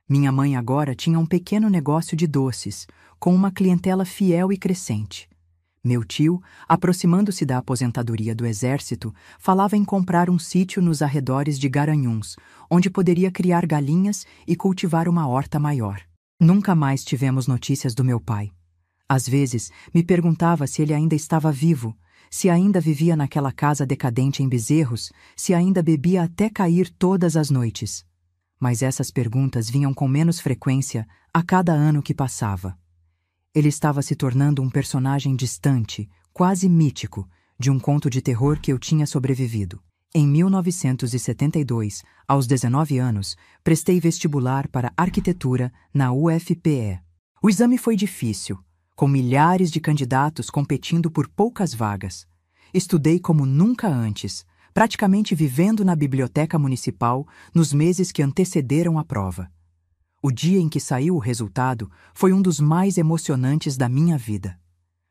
Minha mãe agora tinha um pequeno negócio de doces, com uma clientela fiel e crescente. Meu tio, aproximando-se da aposentadoria do exército, falava em comprar um sítio nos arredores de Garanhuns, onde poderia criar galinhas e cultivar uma horta maior. Nunca mais tivemos notícias do meu pai. Às vezes, me perguntava se ele ainda estava vivo, se ainda vivia naquela casa decadente em Bezerros, se ainda bebia até cair todas as noites. Mas essas perguntas vinham com menos frequência a cada ano que passava. Ele estava se tornando um personagem distante, quase mítico, de um conto de terror que eu tinha sobrevivido. Em 1972, aos 19 anos, prestei vestibular para arquitetura na UFPE. O exame foi difícil, com milhares de candidatos competindo por poucas vagas. Estudei como nunca antes, praticamente vivendo na biblioteca municipal nos meses que antecederam a prova. O dia em que saiu o resultado foi um dos mais emocionantes da minha vida.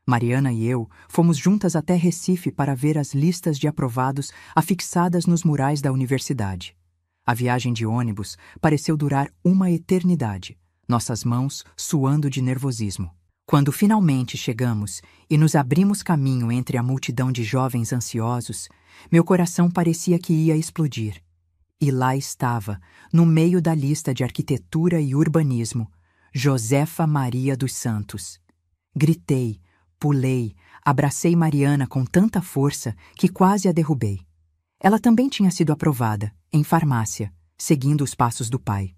Mariana e eu fomos juntas até Recife para ver as listas de aprovados afixadas nos murais da universidade. A viagem de ônibus pareceu durar uma eternidade, nossas mãos suando de nervosismo. Quando finalmente chegamos e nos abrimos caminho entre a multidão de jovens ansiosos, meu coração parecia que ia explodir. E lá estava, no meio da lista de arquitetura e urbanismo, Josefa Maria dos Santos. Gritei, pulei, abracei Mariana com tanta força que quase a derrubei. Ela também tinha sido aprovada, em farmácia, seguindo os passos do pai.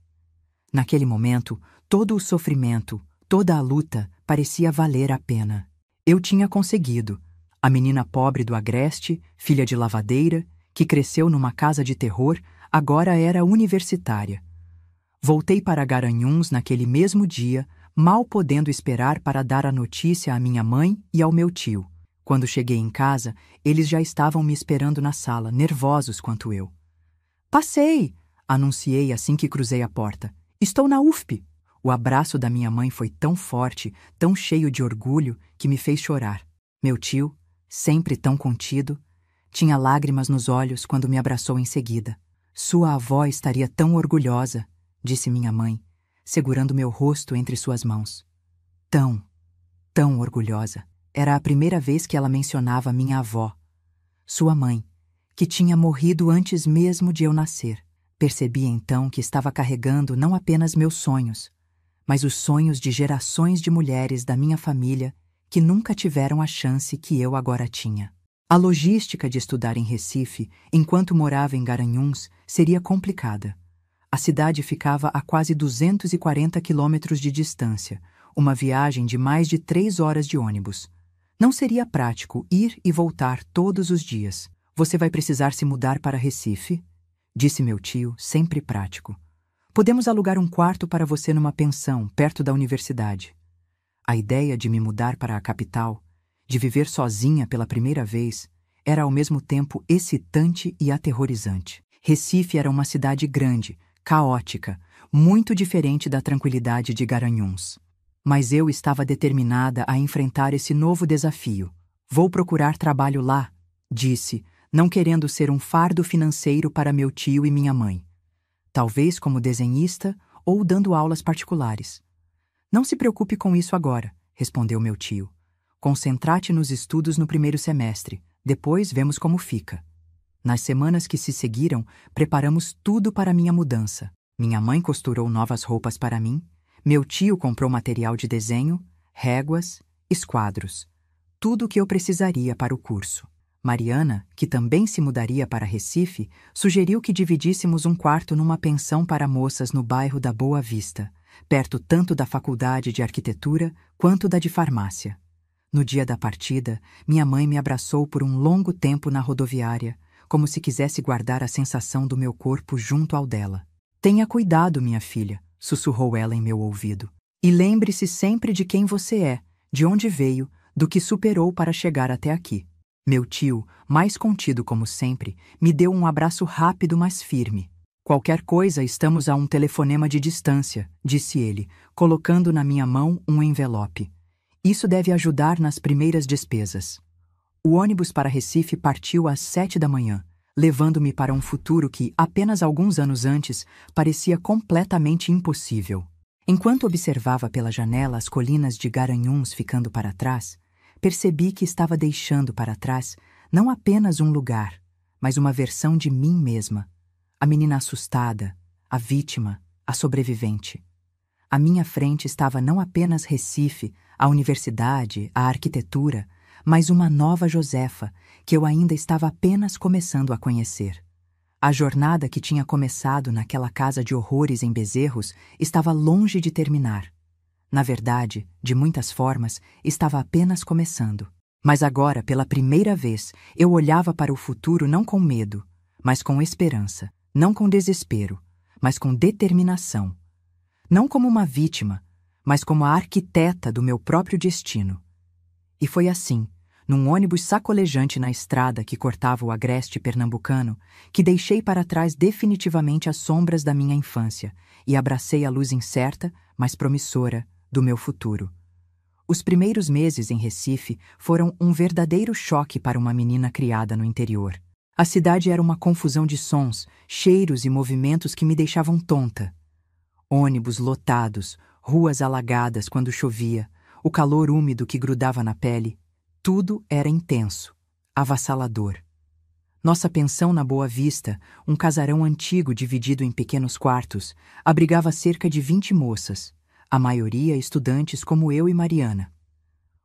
Naquele momento, todo o sofrimento, toda a luta parecia valer a pena. Eu tinha conseguido. A menina pobre do Agreste, filha de lavadeira, que cresceu numa casa de terror, agora era universitária. Voltei para Garanhuns naquele mesmo dia, mal podendo esperar para dar a notícia à minha mãe e ao meu tio. Quando cheguei em casa, eles já estavam me esperando na sala, nervosos quanto eu. "Passei!" anunciei assim que cruzei a porta. "Estou na UFP!" O abraço da minha mãe foi tão forte, tão cheio de orgulho, que me fez chorar. Meu tio, sempre tão contido, tinha lágrimas nos olhos quando me abraçou em seguida. "Sua avó estaria tão orgulhosa", disse minha mãe, segurando meu rosto entre suas mãos. Tão orgulhosa. Era a primeira vez que ela mencionava minha avó. Sua mãe, que tinha morrido antes mesmo de eu nascer. Percebi então que estava carregando não apenas meus sonhos, mas os sonhos de gerações de mulheres da minha família que nunca tiveram a chance que eu agora tinha. A logística de estudar em Recife, enquanto morava em Garanhuns, seria complicada. A cidade ficava a quase 240 quilômetros de distância, uma viagem de mais de 3 horas de ônibus. Não seria prático ir e voltar todos os dias. Você vai precisar se mudar para Recife? Disse meu tio, sempre prático. Podemos alugar um quarto para você numa pensão, perto da universidade. A ideia de me mudar para a capital, de viver sozinha pela primeira vez, era ao mesmo tempo excitante e aterrorizante. Recife era uma cidade grande, caótica, muito diferente da tranquilidade de Garanhuns. Mas eu estava determinada a enfrentar esse novo desafio. Vou procurar trabalho lá, disse, não querendo ser um fardo financeiro para meu tio e minha mãe. Talvez como desenhista ou dando aulas particulares. Não se preocupe com isso agora, respondeu meu tio. Concentre-te nos estudos no primeiro semestre, depois vemos como fica. Nas semanas que se seguiram, preparamos tudo para minha mudança. Minha mãe costurou novas roupas para mim, meu tio comprou material de desenho, réguas, esquadros. Tudo o que eu precisaria para o curso. Mariana, que também se mudaria para Recife, sugeriu que dividíssemos um quarto numa pensão para moças no bairro da Boa Vista, perto tanto da faculdade de arquitetura quanto da de farmácia. No dia da partida, minha mãe me abraçou por um longo tempo na rodoviária, como se quisesse guardar a sensação do meu corpo junto ao dela. Tenha cuidado, minha filha, sussurrou ela em meu ouvido. E lembre-se sempre de quem você é, de onde veio, do que superou para chegar até aqui. Meu tio, mais contido como sempre, me deu um abraço rápido, mas firme. Qualquer coisa, estamos a um telefonema de distância, disse ele, colocando na minha mão um envelope. Isso deve ajudar nas primeiras despesas. O ônibus para Recife partiu às 7 da manhã, levando-me para um futuro que, apenas alguns anos antes, parecia completamente impossível. Enquanto observava pela janela as colinas de Garanhuns ficando para trás, percebi que estava deixando para trás não apenas um lugar, mas uma versão de mim mesma. A menina assustada, a vítima, a sobrevivente. À minha frente estava não apenas Recife, a universidade, a arquitetura, mas uma nova Josefa, que eu ainda estava apenas começando a conhecer. A jornada que tinha começado naquela casa de horrores em Bezerros estava longe de terminar. Na verdade, de muitas formas, estava apenas começando. Mas agora, pela primeira vez, eu olhava para o futuro não com medo, mas com esperança. Não com desespero, mas com determinação. Não como uma vítima, mas como a arquiteta do meu próprio destino. E foi assim, num ônibus sacolejante na estrada que cortava o agreste pernambucano, que deixei para trás definitivamente as sombras da minha infância e abracei a luz incerta, mas promissora, do meu futuro. Os primeiros meses em Recife foram um verdadeiro choque para uma menina criada no interior. A cidade era uma confusão de sons, cheiros e movimentos que me deixavam tonta. Ônibus lotados, ruas alagadas quando chovia, o calor úmido que grudava na pele, tudo era intenso, avassalador. Nossa pensão na Boa Vista, um casarão antigo dividido em pequenos quartos, abrigava cerca de 20 moças, a maioria estudantes como eu e Mariana.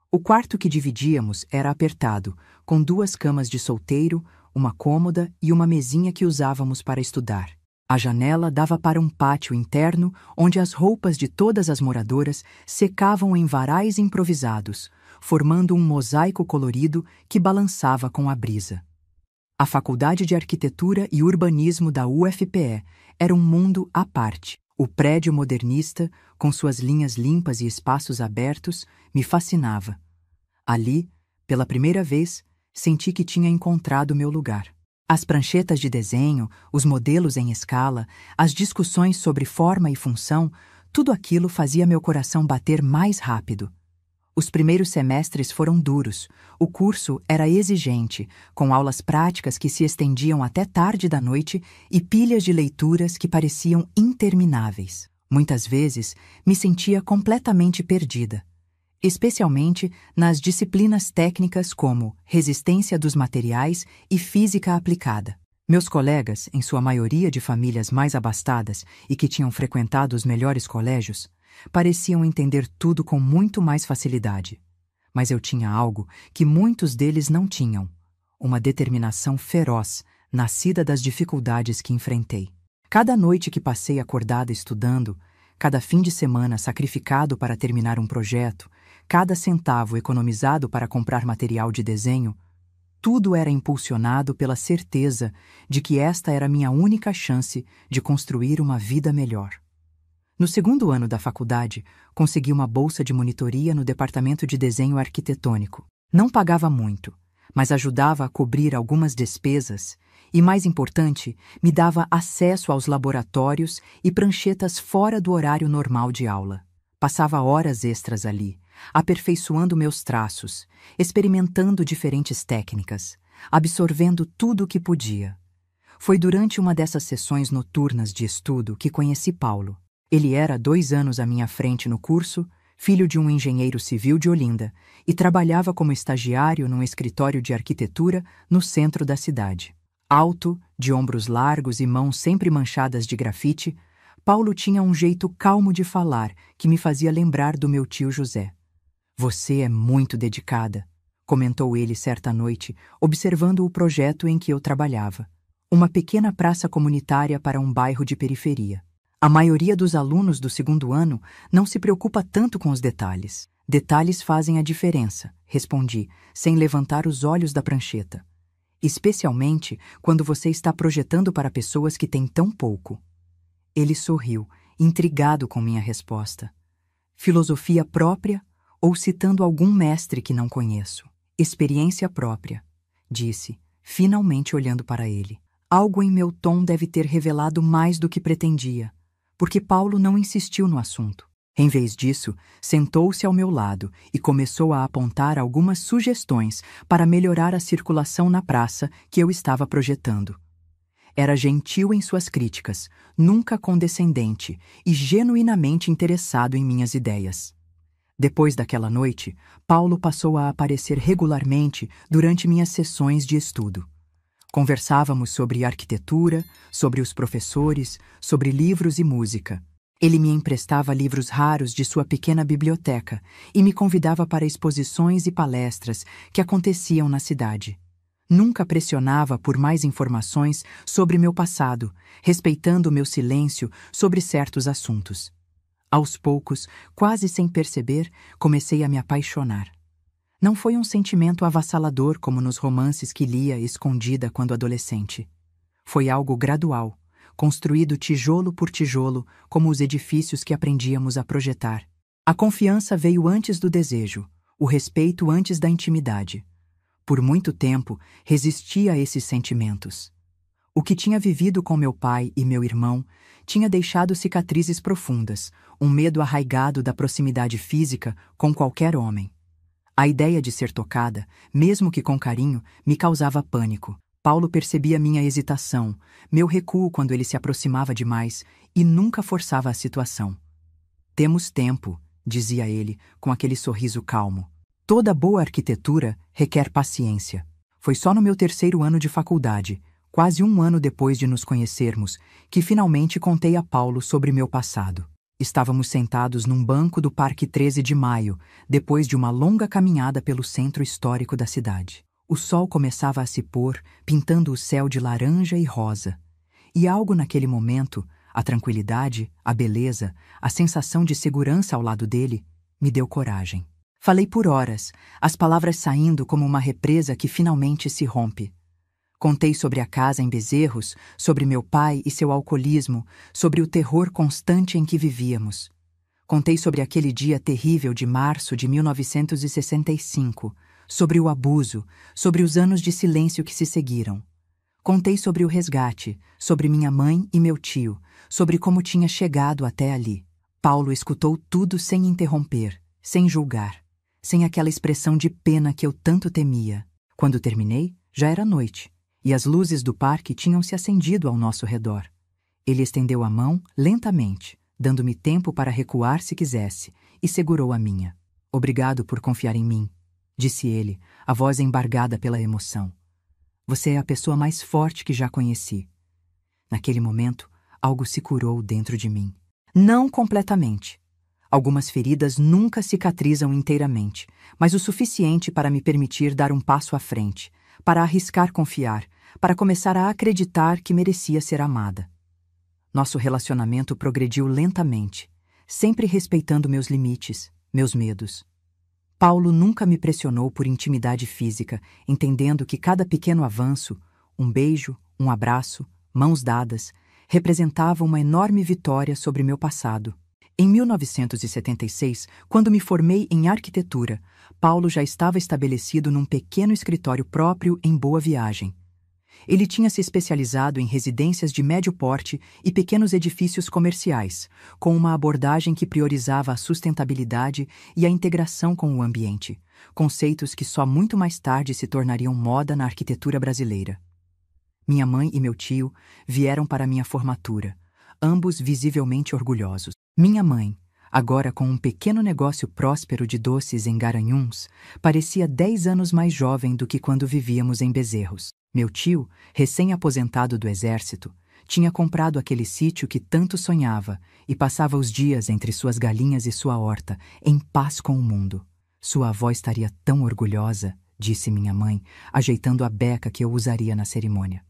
O quarto que dividíamos era apertado, com 2 camas de solteiro, uma cômoda e uma mesinha que usávamos para estudar. A janela dava para um pátio interno onde as roupas de todas as moradoras secavam em varais improvisados, formando um mosaico colorido que balançava com a brisa. A Faculdade de Arquitetura e Urbanismo da UFPE era um mundo à parte. O prédio modernista, com suas linhas limpas e espaços abertos, me fascinava. Ali, pela primeira vez, senti que tinha encontrado meu lugar. As pranchetas de desenho, os modelos em escala, as discussões sobre forma e função, tudo aquilo fazia meu coração bater mais rápido. Os primeiros semestres foram duros, o curso era exigente, com aulas práticas que se estendiam até tarde da noite e pilhas de leituras que pareciam intermináveis. Muitas vezes, me sentia completamente perdida. especialmente nas disciplinas técnicas como resistência dos materiais e física aplicada. Meus colegas, em sua maioria de famílias mais abastadas e que tinham frequentado os melhores colégios, pareciam entender tudo com muito mais facilidade. Mas eu tinha algo que muitos deles não tinham: uma determinação feroz, nascida das dificuldades que enfrentei. Cada noite que passei acordada estudando, cada fim de semana sacrificado para terminar um projeto, cada centavo economizado para comprar material de desenho, tudo era impulsionado pela certeza de que esta era minha única chance de construir uma vida melhor. No segundo ano da faculdade, consegui uma bolsa de monitoria no departamento de desenho arquitetônico. Não pagava muito, mas ajudava a cobrir algumas despesas e, mais importante, me dava acesso aos laboratórios e pranchetas fora do horário normal de aula. Passava horas extras ali, aperfeiçoando meus traços, experimentando diferentes técnicas, absorvendo tudo o que podia. Foi durante uma dessas sessões noturnas de estudo que conheci Paulo. Ele era 2 anos à minha frente no curso, filho de um engenheiro civil de Olinda, e trabalhava como estagiário num escritório de arquitetura no centro da cidade. Alto, de ombros largos e mãos sempre manchadas de grafite, Paulo tinha um jeito calmo de falar que me fazia lembrar do meu tio José. "Você é muito dedicada", comentou ele certa noite, observando o projeto em que eu trabalhava. Uma pequena praça comunitária para um bairro de periferia. A maioria dos alunos do segundo ano não se preocupa tanto com os detalhes. "Detalhes fazem a diferença", respondi, sem levantar os olhos da prancheta. "Especialmente quando você está projetando para pessoas que têm tão pouco." Ele sorriu, intrigado com minha resposta. "Filosofia própria ou citando algum mestre que não conheço?" "Experiência própria", disse, finalmente olhando para ele. Algo em meu tom deve ter revelado mais do que pretendia, porque Paulo não insistiu no assunto. Em vez disso, sentou-se ao meu lado e começou a apontar algumas sugestões para melhorar a circulação na praça que eu estava projetando. Era gentil em suas críticas, nunca condescendente e genuinamente interessado em minhas ideias. Depois daquela noite, Paulo passou a aparecer regularmente durante minhas sessões de estudo. Conversávamos sobre arquitetura, sobre os professores, sobre livros e música. Ele me emprestava livros raros de sua pequena biblioteca e me convidava para exposições e palestras que aconteciam na cidade. Nunca pressionava por mais informações sobre meu passado, respeitando meu silêncio sobre certos assuntos. Aos poucos, quase sem perceber, comecei a me apaixonar. Não foi um sentimento avassalador como nos romances que lia escondida quando adolescente. Foi algo gradual, construído tijolo por tijolo, como os edifícios que aprendíamos a projetar. A confiança veio antes do desejo, o respeito antes da intimidade. Por muito tempo, resisti a esses sentimentos. O que tinha vivido com meu pai e meu irmão tinha deixado cicatrizes profundas, um medo arraigado da proximidade física com qualquer homem. A ideia de ser tocada, mesmo que com carinho, me causava pânico. Paulo percebia minha hesitação, meu recuo quando ele se aproximava demais e nunca forçava a situação. "Temos tempo", dizia ele, com aquele sorriso calmo. "Toda boa arquitetura requer paciência." Foi só no meu 3º ano de faculdade, quase 1 ano depois de nos conhecermos, que finalmente contei a Paulo sobre meu passado. Estávamos sentados num banco do Parque 13 de Maio, depois de uma longa caminhada pelo centro histórico da cidade. O sol começava a se pôr, pintando o céu de laranja e rosa. E algo naquele momento, a tranquilidade, a beleza, a sensação de segurança ao lado dele, me deu coragem. Falei por horas, as palavras saindo como uma represa que finalmente se rompe. Contei sobre a casa em Bezerros, sobre meu pai e seu alcoolismo, sobre o terror constante em que vivíamos. Contei sobre aquele dia terrível de março de 1965, sobre o abuso, sobre os anos de silêncio que se seguiram. Contei sobre o resgate, sobre minha mãe e meu tio, sobre como tinha chegado até ali. Paulo escutou tudo sem interromper, sem julgar, sem aquela expressão de pena que eu tanto temia. Quando terminei, já era noite, e as luzes do parque tinham se acendido ao nosso redor. Ele estendeu a mão lentamente, dando-me tempo para recuar se quisesse, e segurou a minha. Obrigado por confiar em mim, disse ele, a voz embargada pela emoção. Você é a pessoa mais forte que já conheci. Naquele momento, algo se curou dentro de mim. Não completamente. Algumas feridas nunca cicatrizam inteiramente, mas o suficiente para me permitir dar um passo à frente, para arriscar confiar, para começar a acreditar que merecia ser amada. Nosso relacionamento progrediu lentamente, sempre respeitando meus limites, meus medos. Paulo nunca me pressionou por intimidade física, entendendo que cada pequeno avanço, um beijo, um abraço, mãos dadas, representava uma enorme vitória sobre meu passado. Em 1976, quando me formei em arquitetura, Paulo já estava estabelecido num pequeno escritório próprio em Boa Viagem. Ele tinha se especializado em residências de médio porte e pequenos edifícios comerciais, com uma abordagem que priorizava a sustentabilidade e a integração com o ambiente, conceitos que só muito mais tarde se tornariam moda na arquitetura brasileira. Minha mãe e meu tio vieram para minha formatura, ambos visivelmente orgulhosos. Minha mãe, agora com um pequeno negócio próspero de doces em Garanhuns, parecia 10 anos mais jovem do que quando vivíamos em Bezerros. Meu tio, recém-aposentado do exército, tinha comprado aquele sítio que tanto sonhava e passava os dias entre suas galinhas e sua horta, em paz com o mundo. Sua avó estaria tão orgulhosa, disse minha mãe, ajeitando a beca que eu usaria na cerimônia.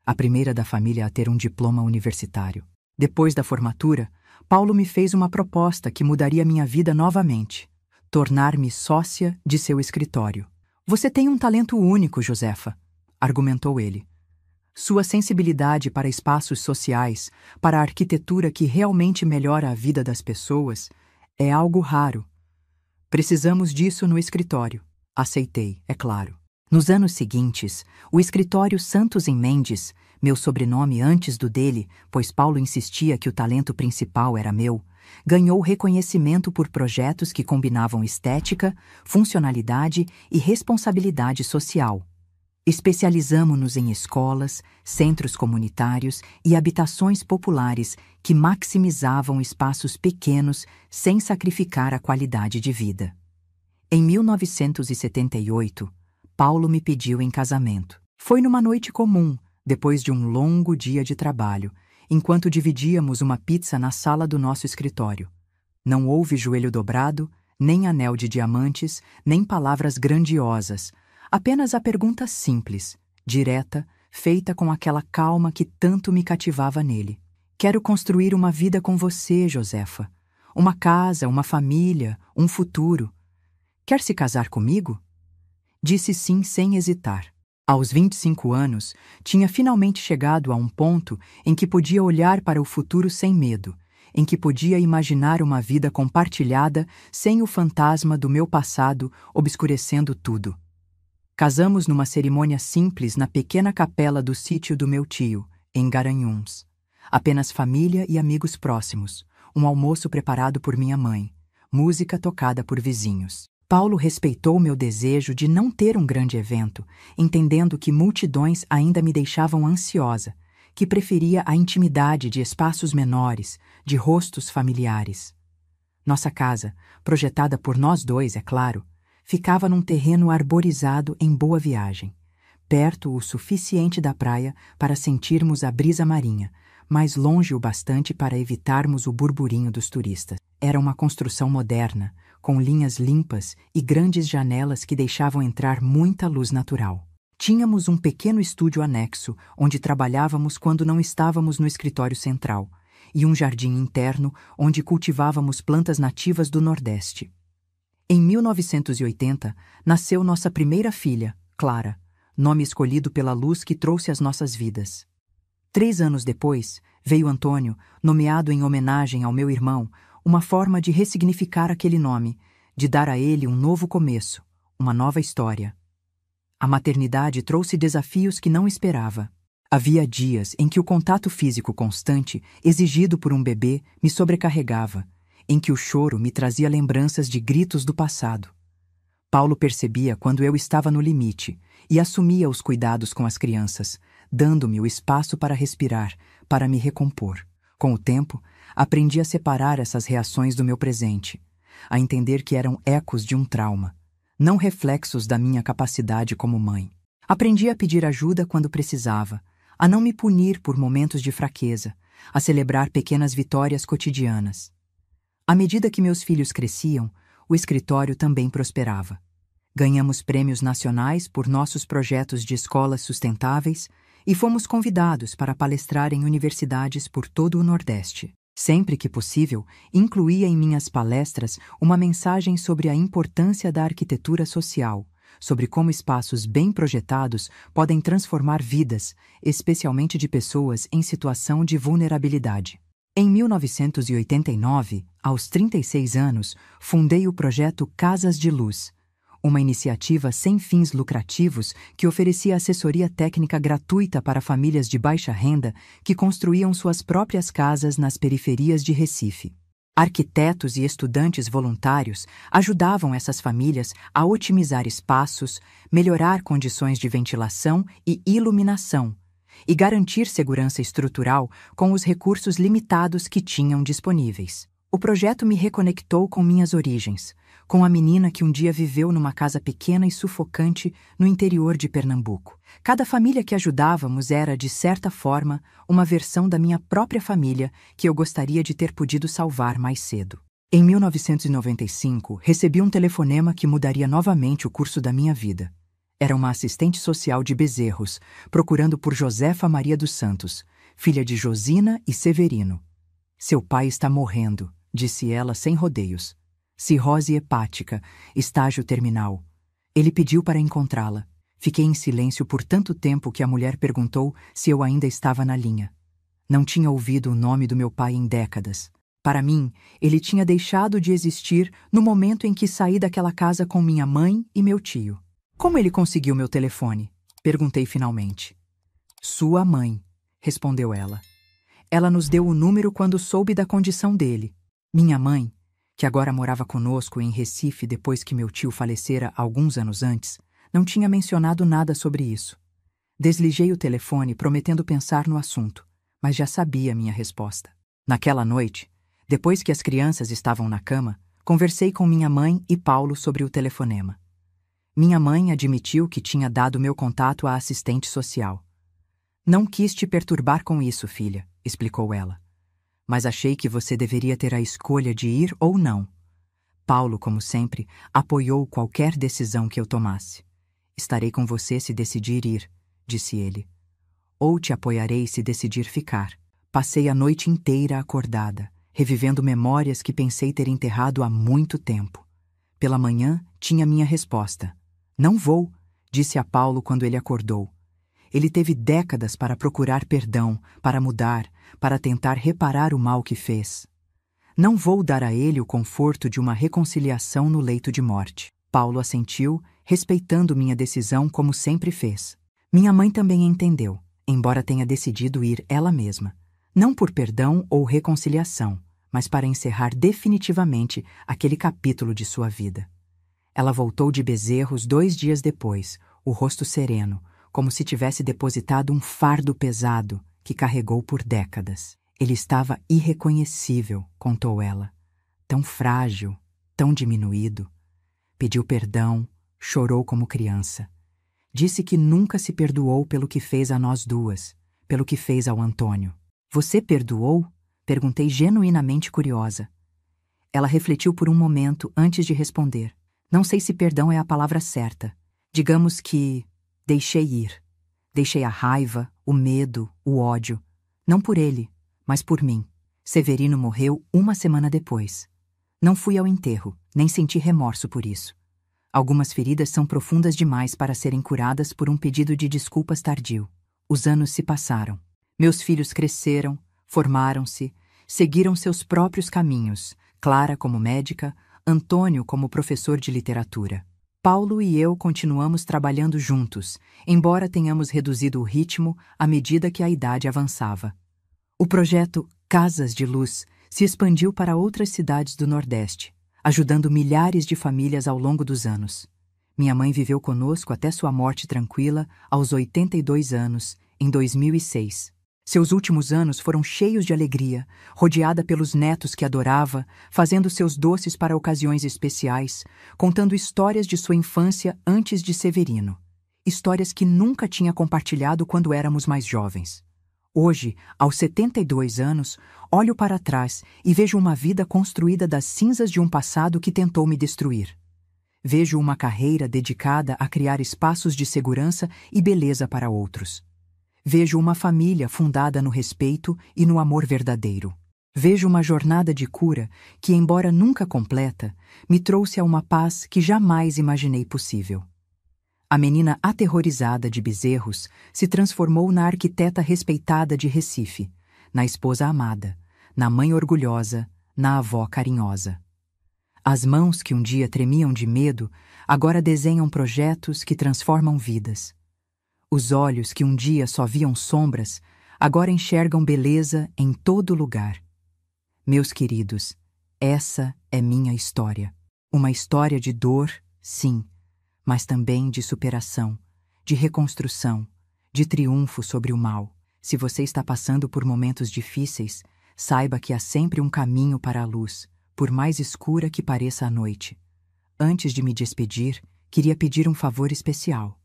A primeira da família a ter um diploma universitário. Depois da formatura, Paulo me fez uma proposta que mudaria minha vida novamente: tornar-me sócia de seu escritório. Você tem um talento único, Josefa, argumentou ele. Sua sensibilidade para espaços sociais, para a arquitetura que realmente melhora a vida das pessoas, é algo raro. Precisamos disso no escritório. Aceitei, é claro. Nos anos seguintes, o escritório Santos em Mendes, meu sobrenome antes do dele, pois Paulo insistia que o talento principal era meu, ganhou reconhecimento por projetos que combinavam estética, funcionalidade e responsabilidade social. Especializamo-nos em escolas, centros comunitários e habitações populares que maximizavam espaços pequenos sem sacrificar a qualidade de vida. Em 1978, Paulo me pediu em casamento. Foi numa noite comum, depois de um longo dia de trabalho, enquanto dividíamos uma pizza na sala do nosso escritório. Não houve joelho dobrado, nem anel de diamantes, nem palavras grandiosas, apenas a pergunta simples, direta, feita com aquela calma que tanto me cativava nele. Quero construir uma vida com você, Josefa. Uma casa, uma família, um futuro. Quer se casar comigo? Disse sim sem hesitar. Aos 25 anos, tinha finalmente chegado a um ponto em que podia olhar para o futuro sem medo, em que podia imaginar uma vida compartilhada sem o fantasma do meu passado obscurecendo tudo. Casamos numa cerimônia simples na pequena capela do sítio do meu tio, em Garanhuns. Apenas família e amigos próximos, um almoço preparado por minha mãe, música tocada por vizinhos. Paulo respeitou meu desejo de não ter um grande evento, entendendo que multidões ainda me deixavam ansiosa, que preferia a intimidade de espaços menores, de rostos familiares. Nossa casa, projetada por nós dois, é claro, ficava num terreno arborizado em Boa Viagem, perto o suficiente da praia para sentirmos a brisa marinha, mas longe o bastante para evitarmos o burburinho dos turistas. Era uma construção moderna, com linhas limpas e grandes janelas que deixavam entrar muita luz natural. Tínhamos um pequeno estúdio anexo, onde trabalhávamos quando não estávamos no escritório central, e um jardim interno onde cultivávamos plantas nativas do Nordeste. Em 1980, nasceu nossa primeira filha, Clara, nome escolhido pela luz que trouxe às nossas vidas. 3 anos depois, veio Antônio, nomeado em homenagem ao meu irmão, uma forma de ressignificar aquele nome, de dar a ele um novo começo, uma nova história. A maternidade trouxe desafios que não esperava. Havia dias em que o contato físico constante, exigido por um bebê, me sobrecarregava, em que o choro me trazia lembranças de gritos do passado. Paulo percebia quando eu estava no limite e assumia os cuidados com as crianças, dando-me o espaço para respirar, para me recompor. Com o tempo, aprendi a separar essas reações do meu presente. a entender que eram ecos de um trauma, não reflexos da minha capacidade como mãe. Aprendi a pedir ajuda quando precisava, a não me punir por momentos de fraqueza, a celebrar pequenas vitórias cotidianas. À medida que meus filhos cresciam, o escritório também prosperava. Ganhamos prêmios nacionais por nossos projetos de escolas sustentáveis e fomos convidados para palestrar em universidades por todo o Nordeste. Sempre que possível, incluía em minhas palestras uma mensagem sobre a importância da arquitetura social, sobre como espaços bem projetados podem transformar vidas, especialmente de pessoas em situação de vulnerabilidade. Em 1989, aos 36 anos, fundei o projeto Casas de Luz, uma iniciativa sem fins lucrativos que oferecia assessoria técnica gratuita para famílias de baixa renda que construíam suas próprias casas nas periferias de Recife. Arquitetos e estudantes voluntários ajudavam essas famílias a otimizar espaços, melhorar condições de ventilação e iluminação, e garantir segurança estrutural com os recursos limitados que tinham disponíveis. O projeto me reconectou com minhas origens, com a menina que um dia viveu numa casa pequena e sufocante no interior de Pernambuco. Cada família que ajudávamos era, de certa forma, uma versão da minha própria família que eu gostaria de ter podido salvar mais cedo. Em 1995, recebi um telefonema que mudaria novamente o curso da minha vida. Era uma assistente social de Bezerros, procurando por Josefa Maria dos Santos, filha de Josina e Severino. Seu pai está morrendo, disse ela sem rodeios. Cirrose hepática, estágio terminal. Ele pediu para encontrá-la. Fiquei em silêncio por tanto tempo que a mulher perguntou se eu ainda estava na linha. Não tinha ouvido o nome do meu pai em décadas. Para mim, ele tinha deixado de existir no momento em que saí daquela casa com minha mãe e meu tio. Como ele conseguiu meu telefone? Perguntei finalmente. Sua mãe, respondeu ela. Ela nos deu o número quando soube da condição dele. Minha mãe, que agora morava conosco em Recife depois que meu tio falecera alguns anos antes, não tinha mencionado nada sobre isso. Desliguei o telefone prometendo pensar no assunto, mas já sabia minha resposta. Naquela noite, depois que as crianças estavam na cama, conversei com minha mãe e Paulo sobre o telefonema. Minha mãe admitiu que tinha dado meu contato à assistente social. Não quis te perturbar com isso, filha, explicou ela. Mas achei que você deveria ter a escolha de ir ou não. Paulo, como sempre, apoiou qualquer decisão que eu tomasse. Estarei com você se decidir ir, disse ele. Ou te apoiarei se decidir ficar. Passei a noite inteira acordada, revivendo memórias que pensei ter enterrado há muito tempo. Pela manhã, tinha minha resposta. Não vou, disse a Paulo quando ele acordou. Ele teve décadas para procurar perdão, para mudar, para tentar reparar o mal que fez. Não vou dar a ele o conforto de uma reconciliação no leito de morte. Paulo assentiu, respeitando minha decisão como sempre fez. Minha mãe também entendeu, embora tenha decidido ir ela mesma. Não por perdão ou reconciliação, mas para encerrar definitivamente aquele capítulo de sua vida. Ela voltou de Bezerros 2 dias depois, o rosto sereno, como se tivesse depositado um fardo pesado que carregou por décadas. Ele estava irreconhecível, contou ela. Tão frágil, tão diminuído. Pediu perdão, chorou como criança. Disse que nunca se perdoou pelo que fez a nós duas, pelo que fez ao Antônio. Você perdoou? Perguntei genuinamente curiosa. Ela refletiu por um momento antes de responder. Não sei se perdão é a palavra certa. Digamos que deixei ir. Deixei a raiva, o medo, o ódio. Não por ele, mas por mim. Severino morreu 1 semana depois. Não fui ao enterro, nem senti remorso por isso. Algumas feridas são profundas demais para serem curadas por um pedido de desculpas tardio. Os anos se passaram. Meus filhos cresceram, formaram-se, seguiram seus próprios caminhos, Clara como médica, Antônio como professor de literatura. Paulo e eu continuamos trabalhando juntos, embora tenhamos reduzido o ritmo à medida que a idade avançava. O projeto Casas de Luz se expandiu para outras cidades do Nordeste, ajudando milhares de famílias ao longo dos anos. Minha mãe viveu conosco até sua morte tranquila, aos 82 anos, em 2006. Seus últimos anos foram cheios de alegria, rodeada pelos netos que adorava, fazendo seus doces para ocasiões especiais, contando histórias de sua infância antes de Severino. Histórias que nunca tinha compartilhado quando éramos mais jovens. Hoje, aos 72 anos, olho para trás e vejo uma vida construída das cinzas de um passado que tentou me destruir. Vejo uma carreira dedicada a criar espaços de segurança e beleza para outros. Vejo uma família fundada no respeito e no amor verdadeiro. Vejo uma jornada de cura que, embora nunca completa, me trouxe a uma paz que jamais imaginei possível. A menina aterrorizada de Bezerros se transformou na arquiteta respeitada de Recife, na esposa amada, na mãe orgulhosa, na avó carinhosa. As mãos que um dia tremiam de medo, agora desenham projetos que transformam vidas. Os olhos que um dia só viam sombras, agora enxergam beleza em todo lugar. Meus queridos, essa é minha história. Uma história de dor, sim, mas também de superação, de reconstrução, de triunfo sobre o mal. Se você está passando por momentos difíceis, saiba que há sempre um caminho para a luz, por mais escura que pareça a noite. Antes de me despedir, queria pedir um favor especial.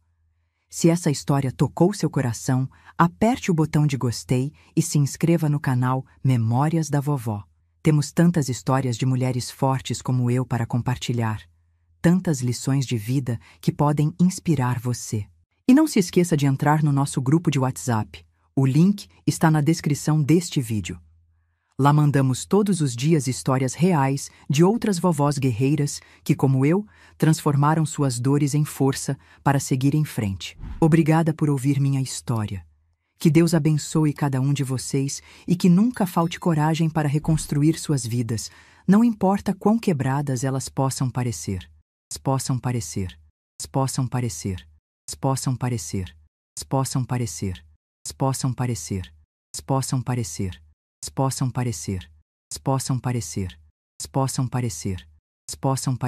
Se essa história tocou seu coração, aperte o botão de gostei e se inscreva no canal Memórias da Vovó. Temos tantas histórias de mulheres fortes como eu para compartilhar. Tantas lições de vida que podem inspirar você. E não se esqueça de entrar no nosso grupo de WhatsApp. O link está na descrição deste vídeo. Lá mandamos todos os dias histórias reais de outras vovós guerreiras que, como eu, transformaram suas dores em força para seguir em frente. Obrigada por ouvir minha história. Que Deus abençoe cada um de vocês e que nunca falte coragem para reconstruir suas vidas, não importa quão quebradas elas possam parecer. Possam parecer, possam parecer, possam parecer, possam parecer, possam parecer, possam parecer, possam parecer, possam parecer, possam parecer, possam